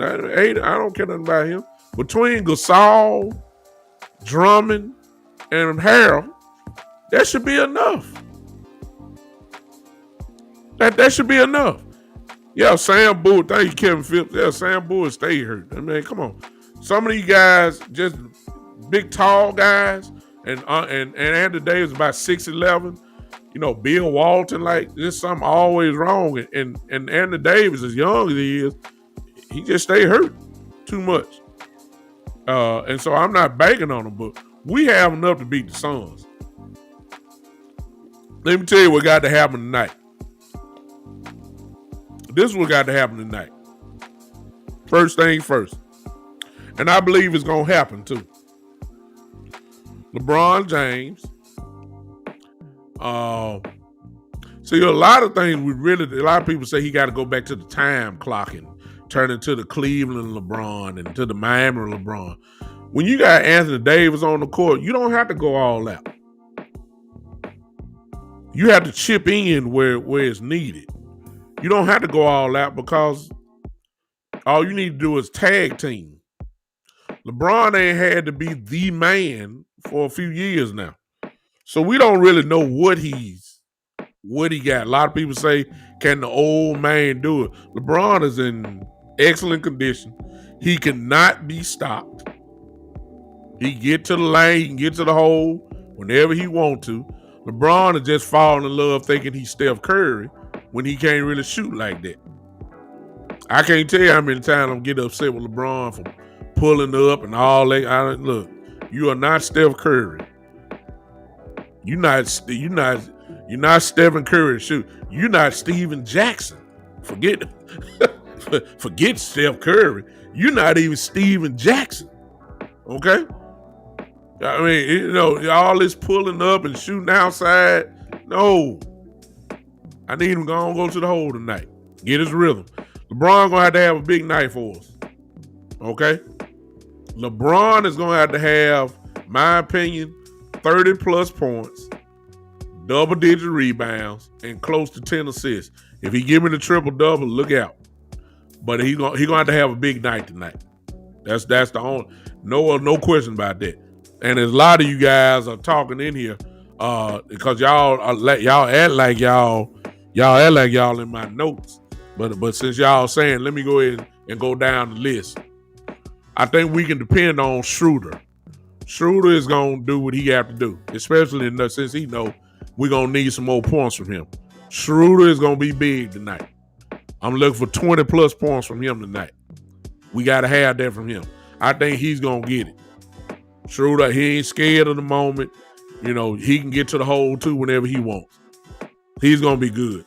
I don't care nothing about him. Between Gasol, Drummond, and Harrell, that should be enough. That should be enough. Yeah, Sam Bowie. Thank you, Kevin Phillips. Yeah, Sam Bowie stay hurt. I mean, come on. Some of these guys, just big, tall guys, and Anthony Davis about 6'11". Bill Walton, like there's something always wrong. And Anthony Davis, as young as he is, he just stay hurt too much. And so I'm not banking on him, but we have enough to beat the Suns. Let me tell you what got to happen tonight. This is what got to happen tonight. First thing first. And I believe it's going to happen too. LeBron James. See, a lot of things a lot of people say he got to go back to the time clock and turn into the Cleveland LeBron and to the Miami LeBron. When you got Anthony Davis on the court, you don't have to go all out. You have to chip in where it's needed. You don't have to go all out because all you need to do is tag team. LeBron ain't had to be the man for a few years now. So we don't really know what he got. A lot of people say, can the old man do it? LeBron is in excellent condition. He cannot be stopped. He get to the lane, he can get to the hole whenever he want to. LeBron is just falling in love thinking he's Steph Curry when he can't really shoot like that. I can't tell you how many times I'm getting upset with LeBron for pulling up and all that. Look, you are not Steph Curry. You're not Stephen Curry. Shoot, you're not Steven Jackson. Forget Steph Curry. You're not even Steven Jackson. Okay? I mean, all this pulling up and shooting outside. No. I need him to go to the hole tonight. Get his rhythm. LeBron gonna have a big night for us. Okay? LeBron is gonna have, my opinion, 30 plus points, double-digit rebounds, and close to 10 assists. If he give me the triple-double, look out. But he gonna have a big night tonight. That's the only no question about that. And there's a lot of you guys are talking in here because y'all act like y'all in my notes. But since y'all saying, let me go ahead and go down the list. I think we can depend on Schroeder. Schroeder is gonna do what he have to do, especially since he know we're gonna need some more points from him. Schroeder is gonna be big tonight. I'm looking for 20 plus points from him tonight. We gotta have that from him. I think he's gonna get it. Schroeder, he ain't scared of the moment. He can get to the hole too whenever he wants. He's gonna be good.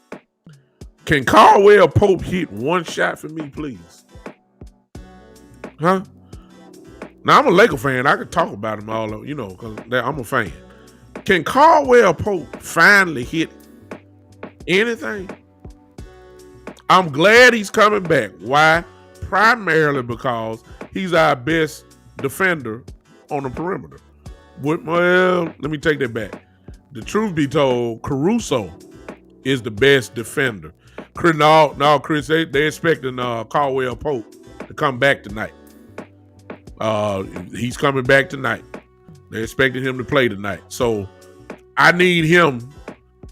Can Caldwell Pope hit one shot for me, please? Huh? Now, I'm a Laker fan. I could talk about him all over, because I'm a fan. Can Caldwell Pope finally hit anything? I'm glad he's coming back. Why? Primarily because he's our best defender on the perimeter. Well, let me take that back. The truth be told, Caruso is the best defender. Chris, they expecting Caldwell Pope to come back tonight. He's coming back tonight. They're expecting him to play tonight. So I need him.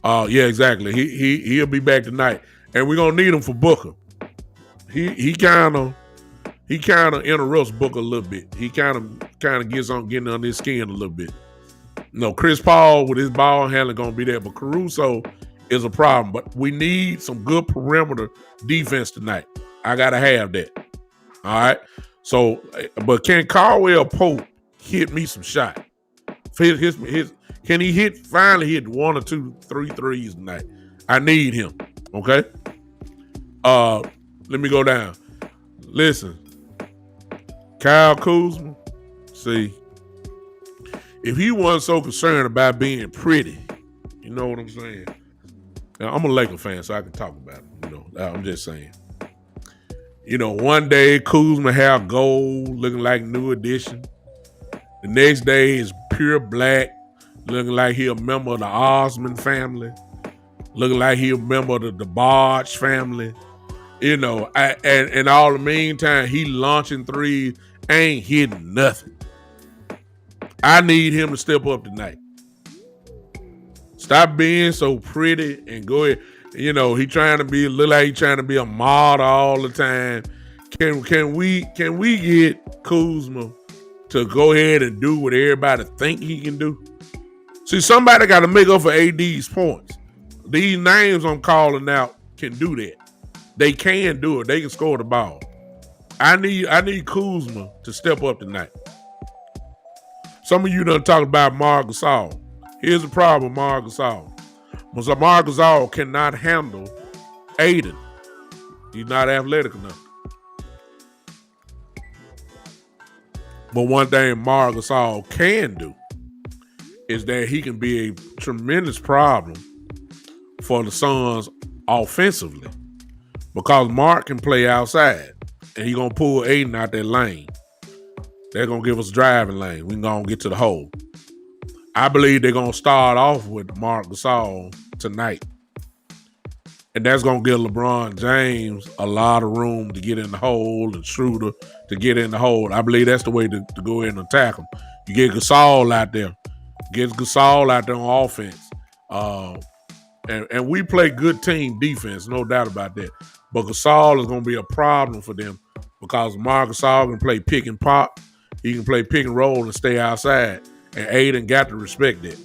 Yeah, exactly. He'll be back tonight, and we're gonna need him for Booker. He kind of interrupts Booker a little bit. He kind of gets on getting under his skin a little bit. Chris Paul with his ball handling gonna be there, but Caruso is a problem. But we need some good perimeter defense tonight. I gotta have that. All right. So, but can Caldwell Pope hit me some shot? Can he finally hit 1 or 2, 3 threes tonight? I need him. Okay. Let me go down. Listen, Kyle Kuzma. See, if he wasn't so concerned about being pretty, you know what I'm saying? Now, I'm a Laker fan, so I can talk about him. I'm just saying. One day Kuzma have gold, looking like New Edition. The next day is pure black, looking like he a member of the Osman family, looking like he a member of the DeBarge family. And all the meantime, he launching threes, ain't hitting nothing. I need him to step up tonight. Stop being so pretty and go ahead. He look like he trying to be a model all the time. Can we get Kuzma to go ahead and do what everybody think he can do? See, somebody got to make up for AD's points. These names I'm calling out can do that. They can do it. They can score the ball. I need Kuzma to step up tonight. Some of you done talked about Marc Gasol. Here's the problem with Marc Gasol. Marc Gasol cannot handle Aiden. He's not athletic enough. But one thing Marc Gasol can do is that he can be a tremendous problem for the Suns offensively, because Mark can play outside and he's going to pull Aiden out that lane. They're going to give us a driving lane. We can go and get to the hole. I believe they're going to start off with Marc Gasol tonight. And that's going to give LeBron James a lot of room to get in the hole and Schroeder to get in the hole. I believe that's the way to go in and attack him. You get Gasol out there. Get Gasol out there on offense. And we play good team defense, no doubt about that. But Gasol is going to be a problem for them because Marc Gasol can play pick and pop. He can play pick and roll and stay outside. And Aiden got to respect that.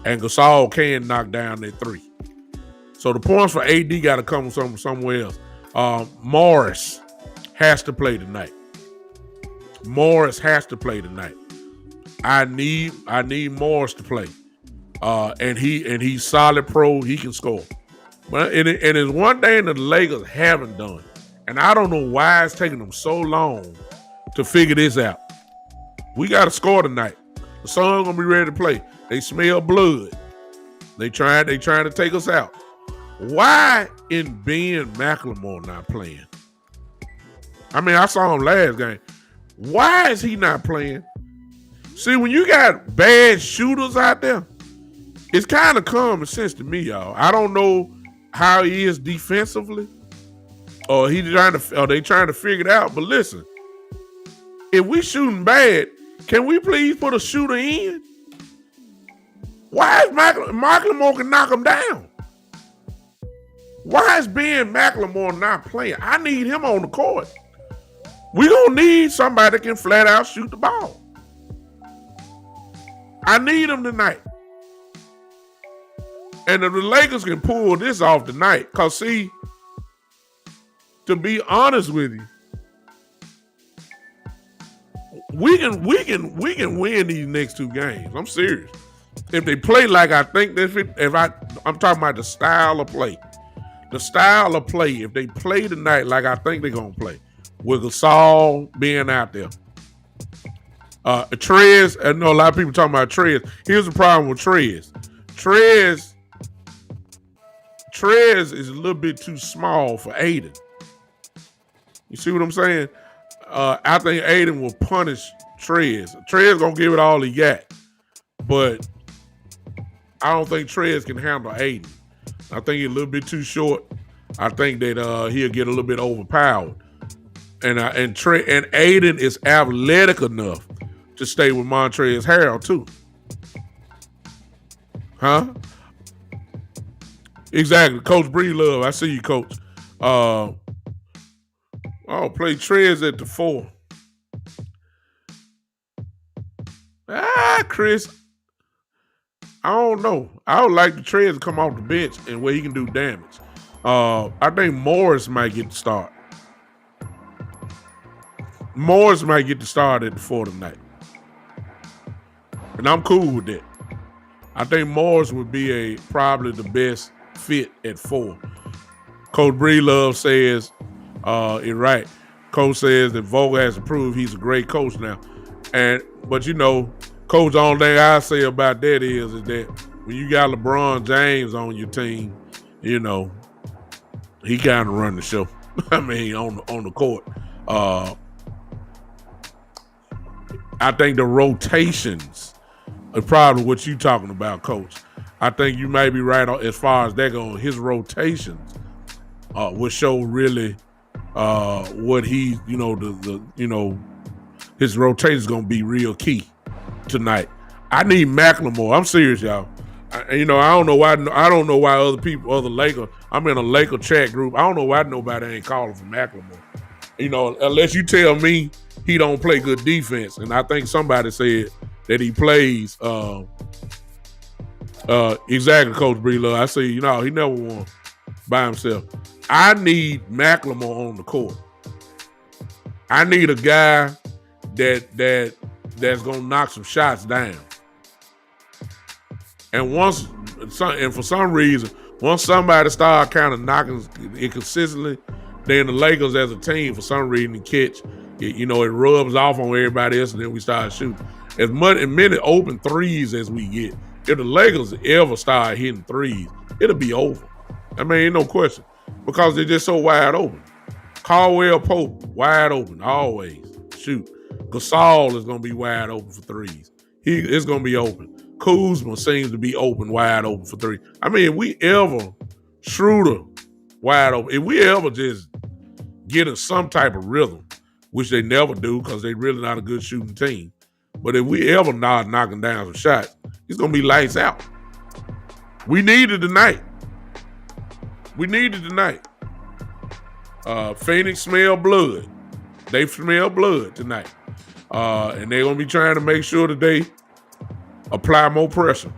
And Gasol can knock down that three. So the points for AD got to come from somewhere else. Morris has to play tonight. Morris has to play tonight. I need Morris to play. And he's solid pro. He can score. But and it's one thing that the Lakers haven't done. And I don't know why it's taking them so long to figure this out. We got to score tonight. The Suns gonna be ready to play. They smell blood. They trying to take us out. Why is Ben McLemore not playing? I mean, I saw him last game. Why is he not playing? See, when you got bad shooters out there, it's kind of common sense to me, y'all. I don't know how he is defensively, or they trying to figure it out. But listen, if we shooting bad, can we please put a shooter in? Why is McLemore can knock him down? Why is Ben McLemore not playing? I need him on the court. We gonna need somebody that can flat out shoot the ball. I need him tonight. And if the Lakers can pull this off tonight, because see, to be honest with you, we can win these next two games. I'm serious. If they play like I think I'm talking about the style of play. The style of play, if they play tonight like I think they're gonna play, with Gasol being out there. Trez, I know a lot of people talking about Trez. Here's the problem with Trez. Trez is a little bit too small for Aiden. You see what I'm saying? I think Aiden will punish Trez. Trez gonna give it all he got, but I don't think Trez can handle Aiden. I think he's a little bit too short. I think that he'll get a little bit overpowered. And Aiden is athletic enough to stay with Montrezl Harrell too. Huh? Exactly. Coach Breedlove, I see you, Coach. I'll play Trez at the 4. Chris, I don't know. I would like the Trez to come off the bench and where he can do damage. I think Morris might get the start. Morris might get the start at the 4 tonight. And I'm cool with that. I think Morris would be probably the best fit at 4. Coach Breedlove says, you're right. Coach says that Vogel has to prove he's a great coach now. But you know, Coach, the only thing I say about that is that when you got LeBron James on your team, you know, he kind of run the show. I mean, on the court. I think the rotations are probably what you talking about, Coach. I think you may be right as far as that goes. His rotations will show really what he, you know, his rotation is gonna be real key tonight. I need McLemore. I'm serious, y'all. I don't know why other Laker. I'm in a Laker chat group. I don't know why nobody ain't calling for McLemore. You know, unless you tell me he don't play good defense, and I think somebody said that he plays Exactly, Coach Breedlove. I say, he never won by himself. I need McLemore on the court. I need a guy that's gonna knock some shots down. And for some reason, once somebody start kind of knocking it consistently, then the Lakers as a team, for some reason, catch it. It rubs off on everybody else, and then we start shooting as many open threes as we get. If the Lakers ever start hitting threes, it'll be over. I mean, ain't no question, because they're just so wide open. Caldwell Pope, wide open, always. Shoot. Gasol is going to be wide open for threes. It's going to be open. Kuzma seems to be wide open for three. I mean, if we ever, Schroeder, wide open, if we ever just get in some type of rhythm, which they never do because they really not a good shooting team, but if we ever not knocking down some shots, it's going to be lights out. We need it tonight. Phoenix smell blood. They smell blood tonight. And they're going to be trying to make sure that they apply more pressure.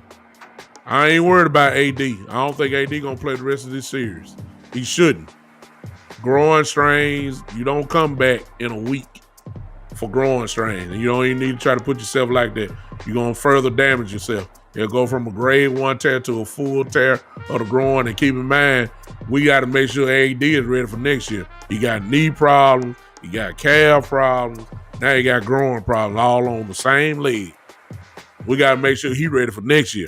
I ain't worried about AD. I don't think AD going to play the rest of this series. He shouldn't. Growing strains, you don't come back in a week for growing strains. And you don't even need to try to put yourself like that. You're going to further damage yourself. It'll go from a grade 1 tear to a full tear of the groin. And keep in mind, we got to make sure AD is ready for next year. He got knee problems. He got calf problems. Now he got growing problems all on the same leg. We got to make sure he's ready for next year.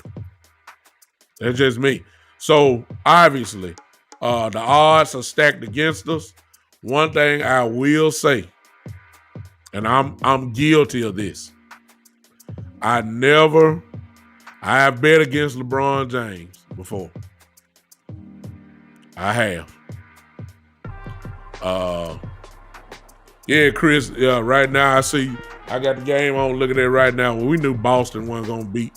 That's just me. So, obviously, the odds are stacked against us. One thing I will say, and I'm guilty of this. I have bet against LeBron James before. I have. Yeah, Chris, right now I got the game on. Look at that right now. Well, we knew Boston wasn't going to beat,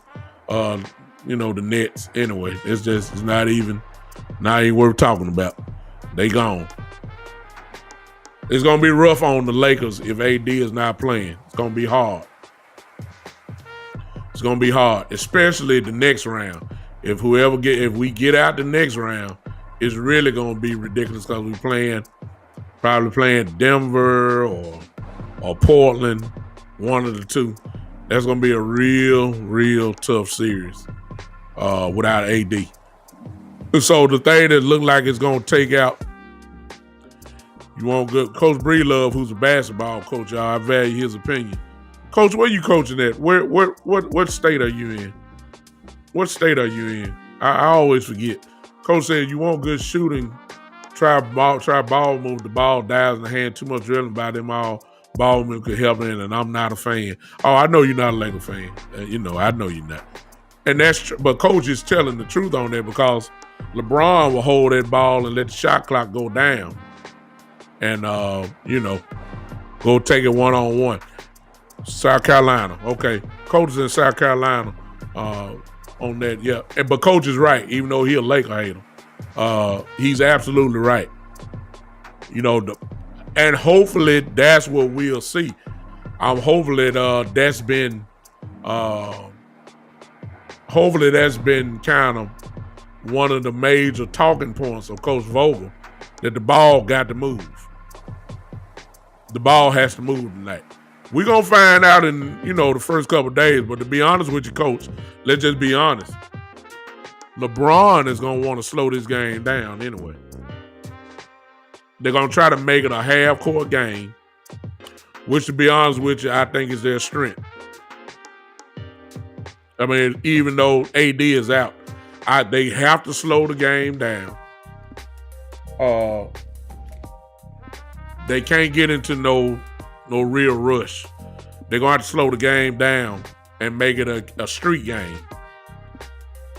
the Nets anyway. It's not even worth talking about. They gone. It's going to be rough on the Lakers if AD is not playing. It's going to be hard. It's going to be hard, especially the next round. If we get out the next round, it's really going to be ridiculous because we probably playing Denver or Portland, one of the two. That's going to be a real, real tough series without AD. So the thing that looked like it's going to take out, you want good Coach Breedlove, who's a basketball coach, y'all. I value his opinion. Coach, where you coaching at? What state are you in? What state are you in? I always forget. Coach said you want good shooting. Try ball move. The ball dies in the hand. Too much drilling by them all. Ball move could help in, and I'm not a fan. Oh, I know you're not a Lakers fan. I know you're not. And that's true. But Coach is telling the truth on that because LeBron will hold that ball and let the shot clock go down. And, go take it one-on-one. South Carolina. Okay. Coach is in South Carolina on that. Yeah. But Coach is right, even though he a Laker hater. He's absolutely right. And hopefully that's what we'll see. Hopefully that's been kind of one of the major talking points of Coach Vogel, that the ball got to move. The ball has to move tonight. We're going to find out in, the first couple of days. But to be honest with you, Coach, let's just be honest. LeBron is going to want to slow this game down anyway. They're going to try to make it a half-court game, which, to be honest with you, I think is their strength. I mean, even though AD is out, they have to slow the game down. They can't get into no real rush. They're going to have to slow the game down and make it a street game.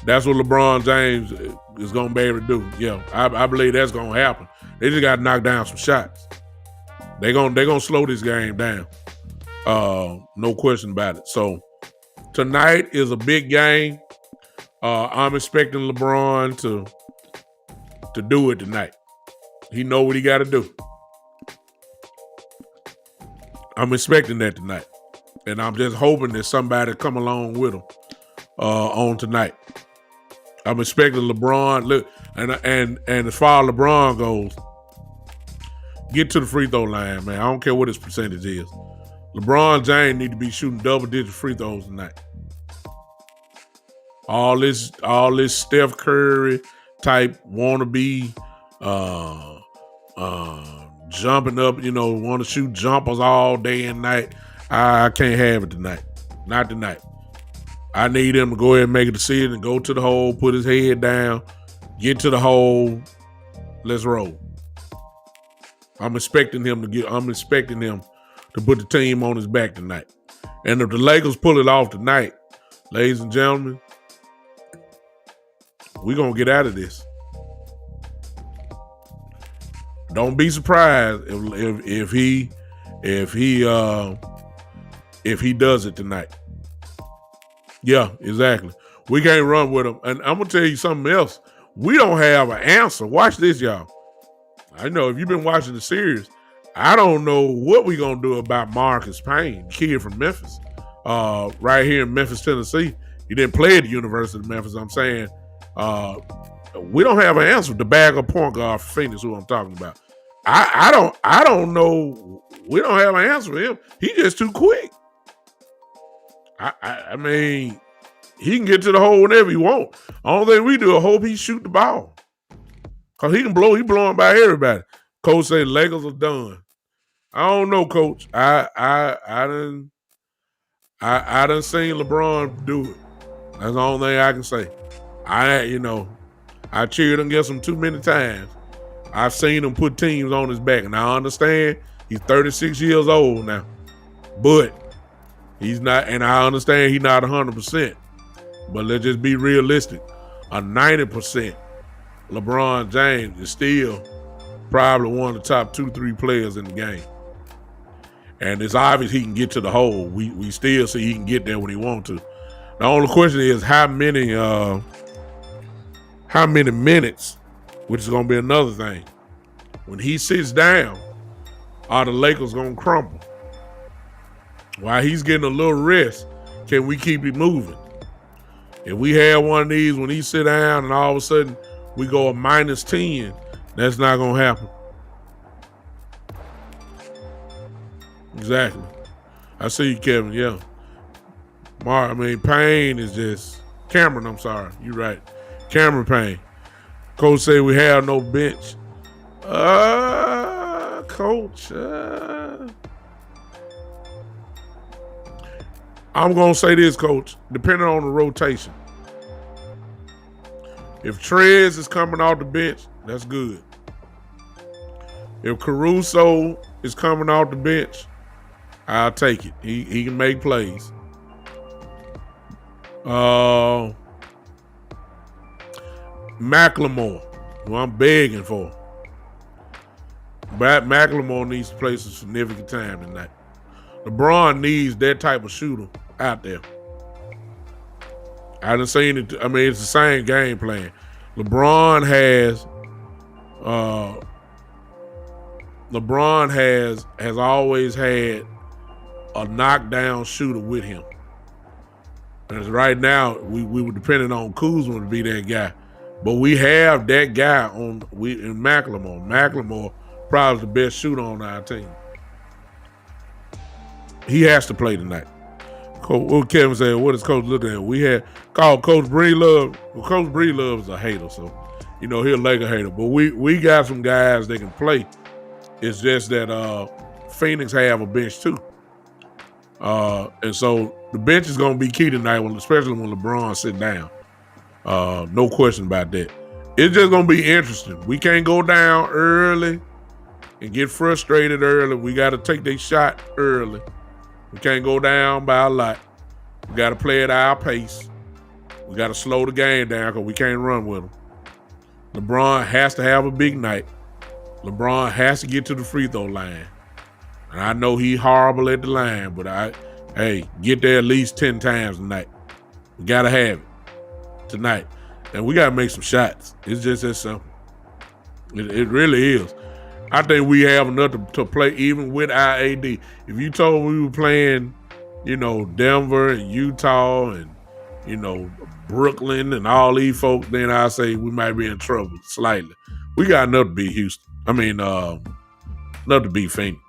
That's what LeBron James is going to be able to do. Yeah, I believe that's going to happen. They just got to knock down some shots. They're gonna slow this game down. No question about it. So tonight is a big game. I'm expecting LeBron to do it tonight. He know what he got to do. I'm expecting that tonight. And I'm just hoping that somebody come along with him on tonight. I'm expecting LeBron. Look, and as far as LeBron goes, get to the free throw line, man. I don't care what his percentage is. LeBron James need to be shooting double-digit free throws tonight. All this Steph Curry type wannabe, jumping up, want to shoot jumpers all day and night. I can't have it tonight. Not tonight. I need him to go ahead and make a decision and go to the hole, put his head down, get to the hole. Let's roll. I'm expecting him to put the team on his back tonight. And if the Lakers pull it off tonight, ladies and gentlemen, we're gonna get out of this. Don't be surprised if he does it tonight. Yeah, exactly. We can't run with him. And I'm gonna tell you something else. We don't have an answer. Watch this, y'all. I know if you've been watching the series, I don't know what we're gonna do about Marcus Payne, kid from Memphis, right here in Memphis, Tennessee. He didn't play at the University of Memphis. I'm saying we don't have an answer. The backup point guard for Phoenix, who I'm talking about. I don't know. We don't have an answer for him. He just too quick. I mean, he can get to the hole whenever he wants. Only thing we do is hope he shoot the ball. Cause he can blow. He blowing by everybody. Coach say Lakers are done. I don't know, Coach. I done seen LeBron do it. That's the only thing I can say. I cheered against him too many times. I've seen him put teams on his back, and I understand he's 36 years old now, but he's not. And I understand he's not 100%. But let's just be realistic. A 90% LeBron James is still probably one of the top 2-3 players in the game. And it's obvious he can get to the hole. We still see he can get there when he wants to. The only question is how many minutes, which is going to be another thing. When he sits down, are the Lakers going to crumble? While he's getting a little rest, can we keep it moving? If we have one of these when he sit down and all of a sudden we go a -10, that's not going to happen. Exactly. I see you, Kevin. Yeah. Payne is just Cameron. I'm sorry. You're right. Cameron Payne. Coach say we have no bench. Coach. I'm going to say this, Coach, depending on the rotation. If Trez is coming off the bench, that's good. If Caruso is coming off the bench, I'll take it. He can make plays. McLemore, who I'm begging for. But McLemore needs to play some significant time tonight. LeBron needs that type of shooter out there. I done seen it. It's the same game plan. LeBron has always had a knockdown shooter with him. And right now, we were depending on Kuzma to be that guy. But we have that guy in McLemore. McLemore probably the best shooter on our team. He has to play tonight. What Kevin said, what is Coach looking at? We had called Coach Breedlove. Well, Coach Breedlove is a hater, so he's a Laker hater. But we got some guys that can play. It's just that Phoenix have a bench too. And so the bench is going to be key tonight, especially when LeBron sit down. No question about that. It's just going to be interesting. We can't go down early and get frustrated early. We got to take their shot early. We can't go down by a lot. We got to play at our pace. We got to slow the game down because we can't run with them. LeBron has to have a big night. LeBron has to get to the free throw line. And I know he's horrible at the line, but get there at least 10 times tonight. We got to have it tonight. And we got to make some shots. It's just that simple. It really is. I think we have enough to play even with our AD. If you told me we were playing, Denver and Utah and, Brooklyn and all these folks, then I say we might be in trouble slightly. We got enough to beat Houston. Enough to beat Phoenix.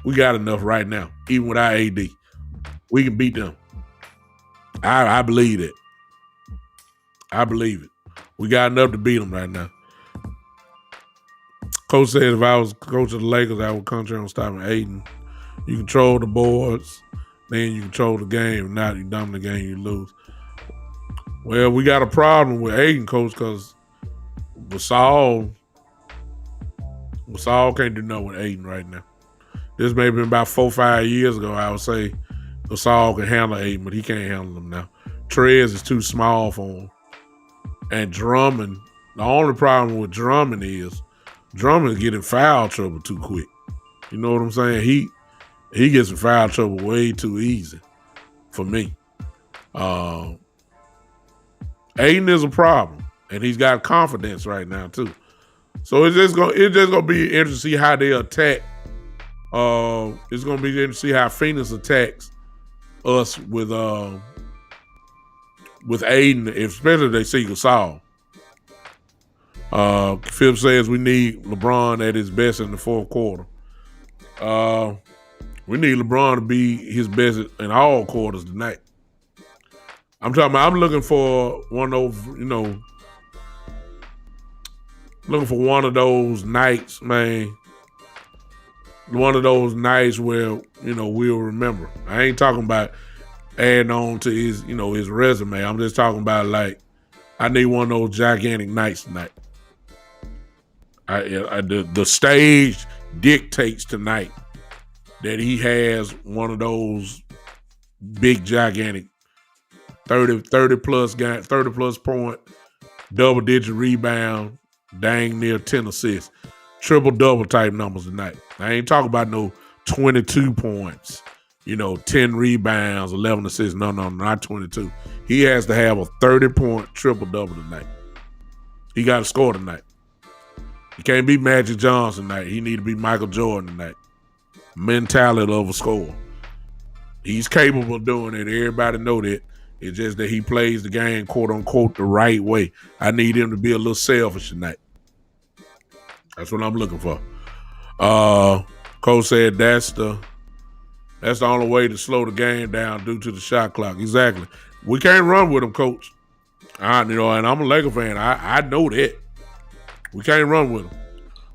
We got enough right now, even without AD. We can beat them. I believe it. I believe it. We got enough to beat them right now. Coach said if I was coach of the Lakers, I would concentrate on stopping Aiden. You control the boards, then you control the game. If not, you dominate the game, you lose. Well, we got a problem with Aiden, coach, because Gasol can't do nothing with Aiden right now. This may have been about 4 or 5 years ago, I would say Gasol can handle Aiden, but he can't handle him now. Trez is too small for him. And Drummond, the only problem with Drummond is get in foul trouble too quick. You know what I'm saying? He gets in foul trouble way too easy for me. Aiden is a problem, and he's got confidence right now too. So it's just gonna be interesting to see how they attack. It's gonna be interesting to see how Phoenix attacks us with Aiden, especially if they see Gasol. Phil says we need LeBron at his best in the fourth quarter. We need LeBron to be his best in all quarters tonight. I'm looking for one of those, looking for one of those nights, man. One of those nights where, we'll remember. I ain't talking about adding on to his, his resume. I'm just talking about, like, I need one of those gigantic nights tonight. The stage dictates tonight that he has one of those big, gigantic 30 plus point, double-digit rebound, dang near 10 assists, triple-double type numbers tonight. I ain't talking about no 22 points, 10 rebounds, 11 assists. No, not 22. He has to have a 30-point triple-double tonight. He got to score tonight. He can't be Magic Johnson tonight. He need to be Michael Jordan tonight. Mentality of a scorer. He's capable of doing it. Everybody know that. It's just that he plays the game, quote unquote, the right way. I need him to be a little selfish tonight. That's what I'm looking for. Coach said that's the only way to slow the game down due to the shot clock. Exactly. We can't run with him, Coach. And I'm a Laker fan. I know that. We can't run with him.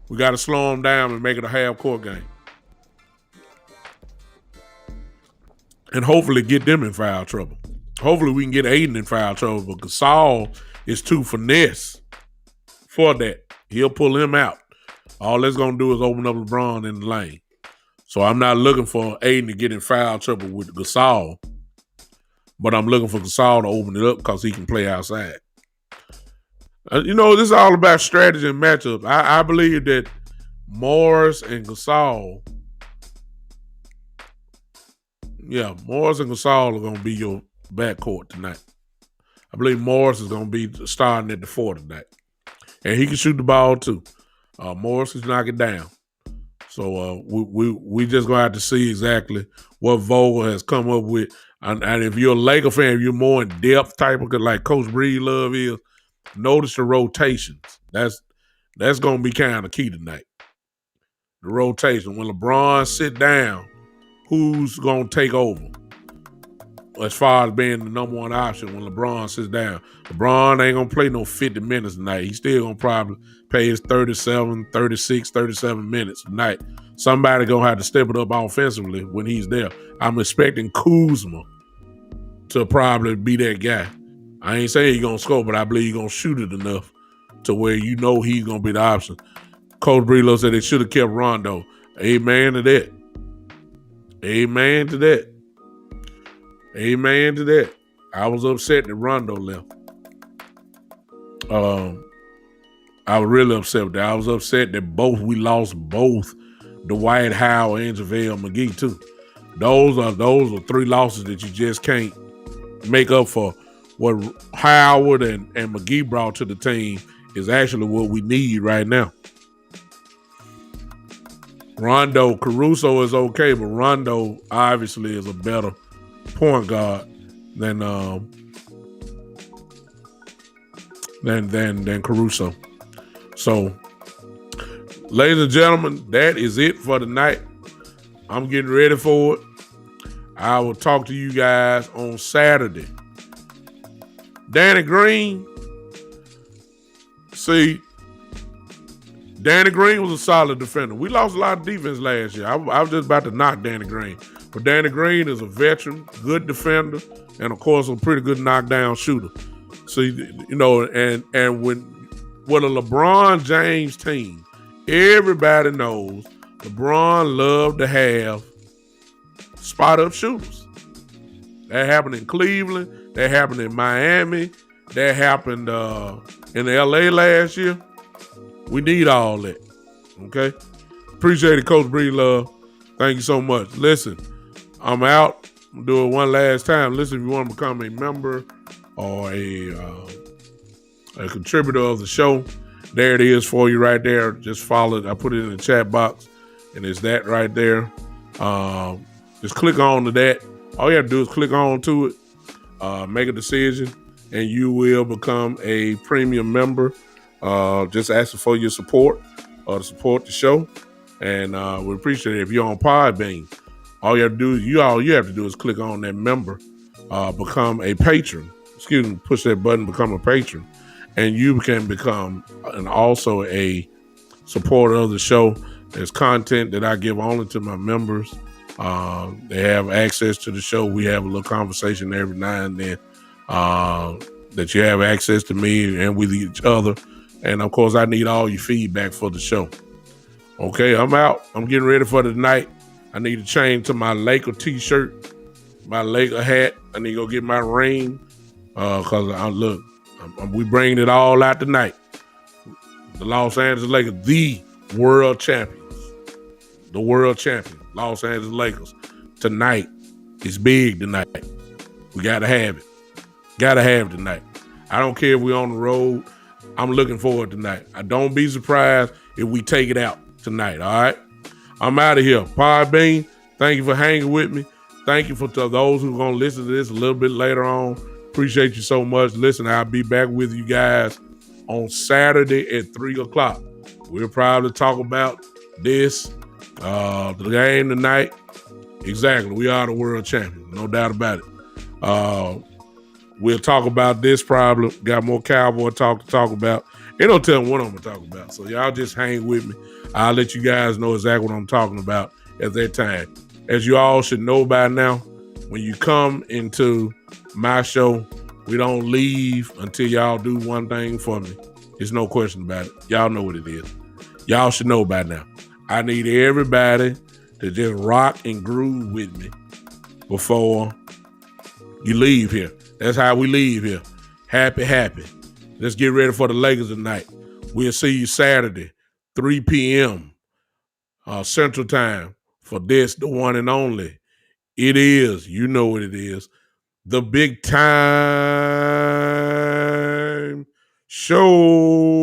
We got to slow him down and make it a half-court game. And hopefully get them in foul trouble. Hopefully we can get Aiden in foul trouble, but Gasol is too finesse for that. He'll pull him out. All that's going to do is open up LeBron in the lane. So I'm not looking for Aiden to get in foul trouble with Gasol, but I'm looking for Gasol to open it up because he can play outside. This is all about strategy and matchups. I believe that Morris and Gasol, Morris and Gasol are going to be your backcourt tonight. I believe Morris is going to be starting at the 4 tonight. And he can shoot the ball too. Morris can knock it down. So we just going to have to see exactly what Vogel has come up with. And if you're a Laker fan, if you're more in depth type of, like Coach Breedlove is, notice the rotations. That's going to be kind of key tonight. The rotation. When LeBron sit down, who's going to take over? As far as being the number one option when LeBron sits down. LeBron ain't going to play no 50 minutes tonight. He's still going to probably play his 37, 36, 37 minutes tonight. Somebody going to have to step it up offensively when he's there. I'm expecting Kuzma to probably be that guy. I ain't saying he's going to score, but I believe he's going to shoot it enough to where he's going to be the option. Coach Breedlove said they should have kept Rondo. Amen to that. Amen to that. Amen to that. I was upset that Rondo left. I was really upset with that. I was upset that we lost both Dwight Howard and JaVale McGee too. Those are 3 losses that you just can't make up for. What Howard and McGee brought to the team is actually what we need right now. Rondo, Caruso is okay, but Rondo obviously is a better point guard than than Caruso. So, ladies and gentlemen, that is it for tonight. I'm getting ready for it. I will talk to you guys on Saturday. Danny Green. See, Danny Green was a solid defender. We lost a lot of defense last year. I was just about to knock Danny Green. But Danny Green is a veteran, good defender, and of course a pretty good knockdown shooter. So, and with a LeBron James team, everybody knows LeBron loved to have spot-up shooters. That happened in Cleveland. That happened in Miami. That happened in L.A. last year. We need all that. Okay? Appreciate it, Coach Breedlove. Thank you so much. Listen, I'm out. I'm going to do it one last time. Listen, if you want to become a member or a contributor of the show, there it is for you right there. Just follow it. I put it in the chat box, and it's that right there. Just click on to that. All you have to do is click on to it, make a decision, and you will become a premium member. Just asking for your support to support the show, and we appreciate it. If you're on Podbean, all you have to do is click on that member, become a patron. Push that button, become a patron, and you can become also a supporter of the show. There's content that I give only to my members. They have access to the show. We have a little conversation every now and then that you have access to me and with each other. And of course, I need all your feedback for the show. Okay, I'm out. I'm getting ready for the night. I need to change to my Laker t-shirt, my Laker hat. I need to go get my ring because we bringing it all out tonight. The Los Angeles Lakers, the world champions. The world champion, Los Angeles Lakers. Tonight is big tonight. We got to have it. Got to have it tonight. I don't care if we're on the road. I'm looking forward tonight. I don't be surprised if we take it out tonight, all right? I'm out of here. Podbean, thank you for hanging with me. Thank you for those who are going to listen to this a little bit later on. Appreciate you so much. Listen, I'll be back with you guys on Saturday at 3 o'clock. We'll probably talk about this, the game tonight. Exactly. We are the world champions. No doubt about it. We'll talk about this problem. Got more Cowboy talk to talk about. They don't tell me what I'm going to talk about. So y'all just hang with me. I'll let you guys know exactly what I'm talking about at that time. As you all should know by now, when you come into my show, we don't leave until y'all do one thing for me. There's no question about it. Y'all know what it is. Y'all should know by now. I need everybody to just rock and groove with me before you leave here. That's how we leave here. Happy. Let's get ready for the Lakers tonight. We'll see you Saturday, 3 p.m. Central Time for this, the one and only. It is, you know what it is, the Big Time Show.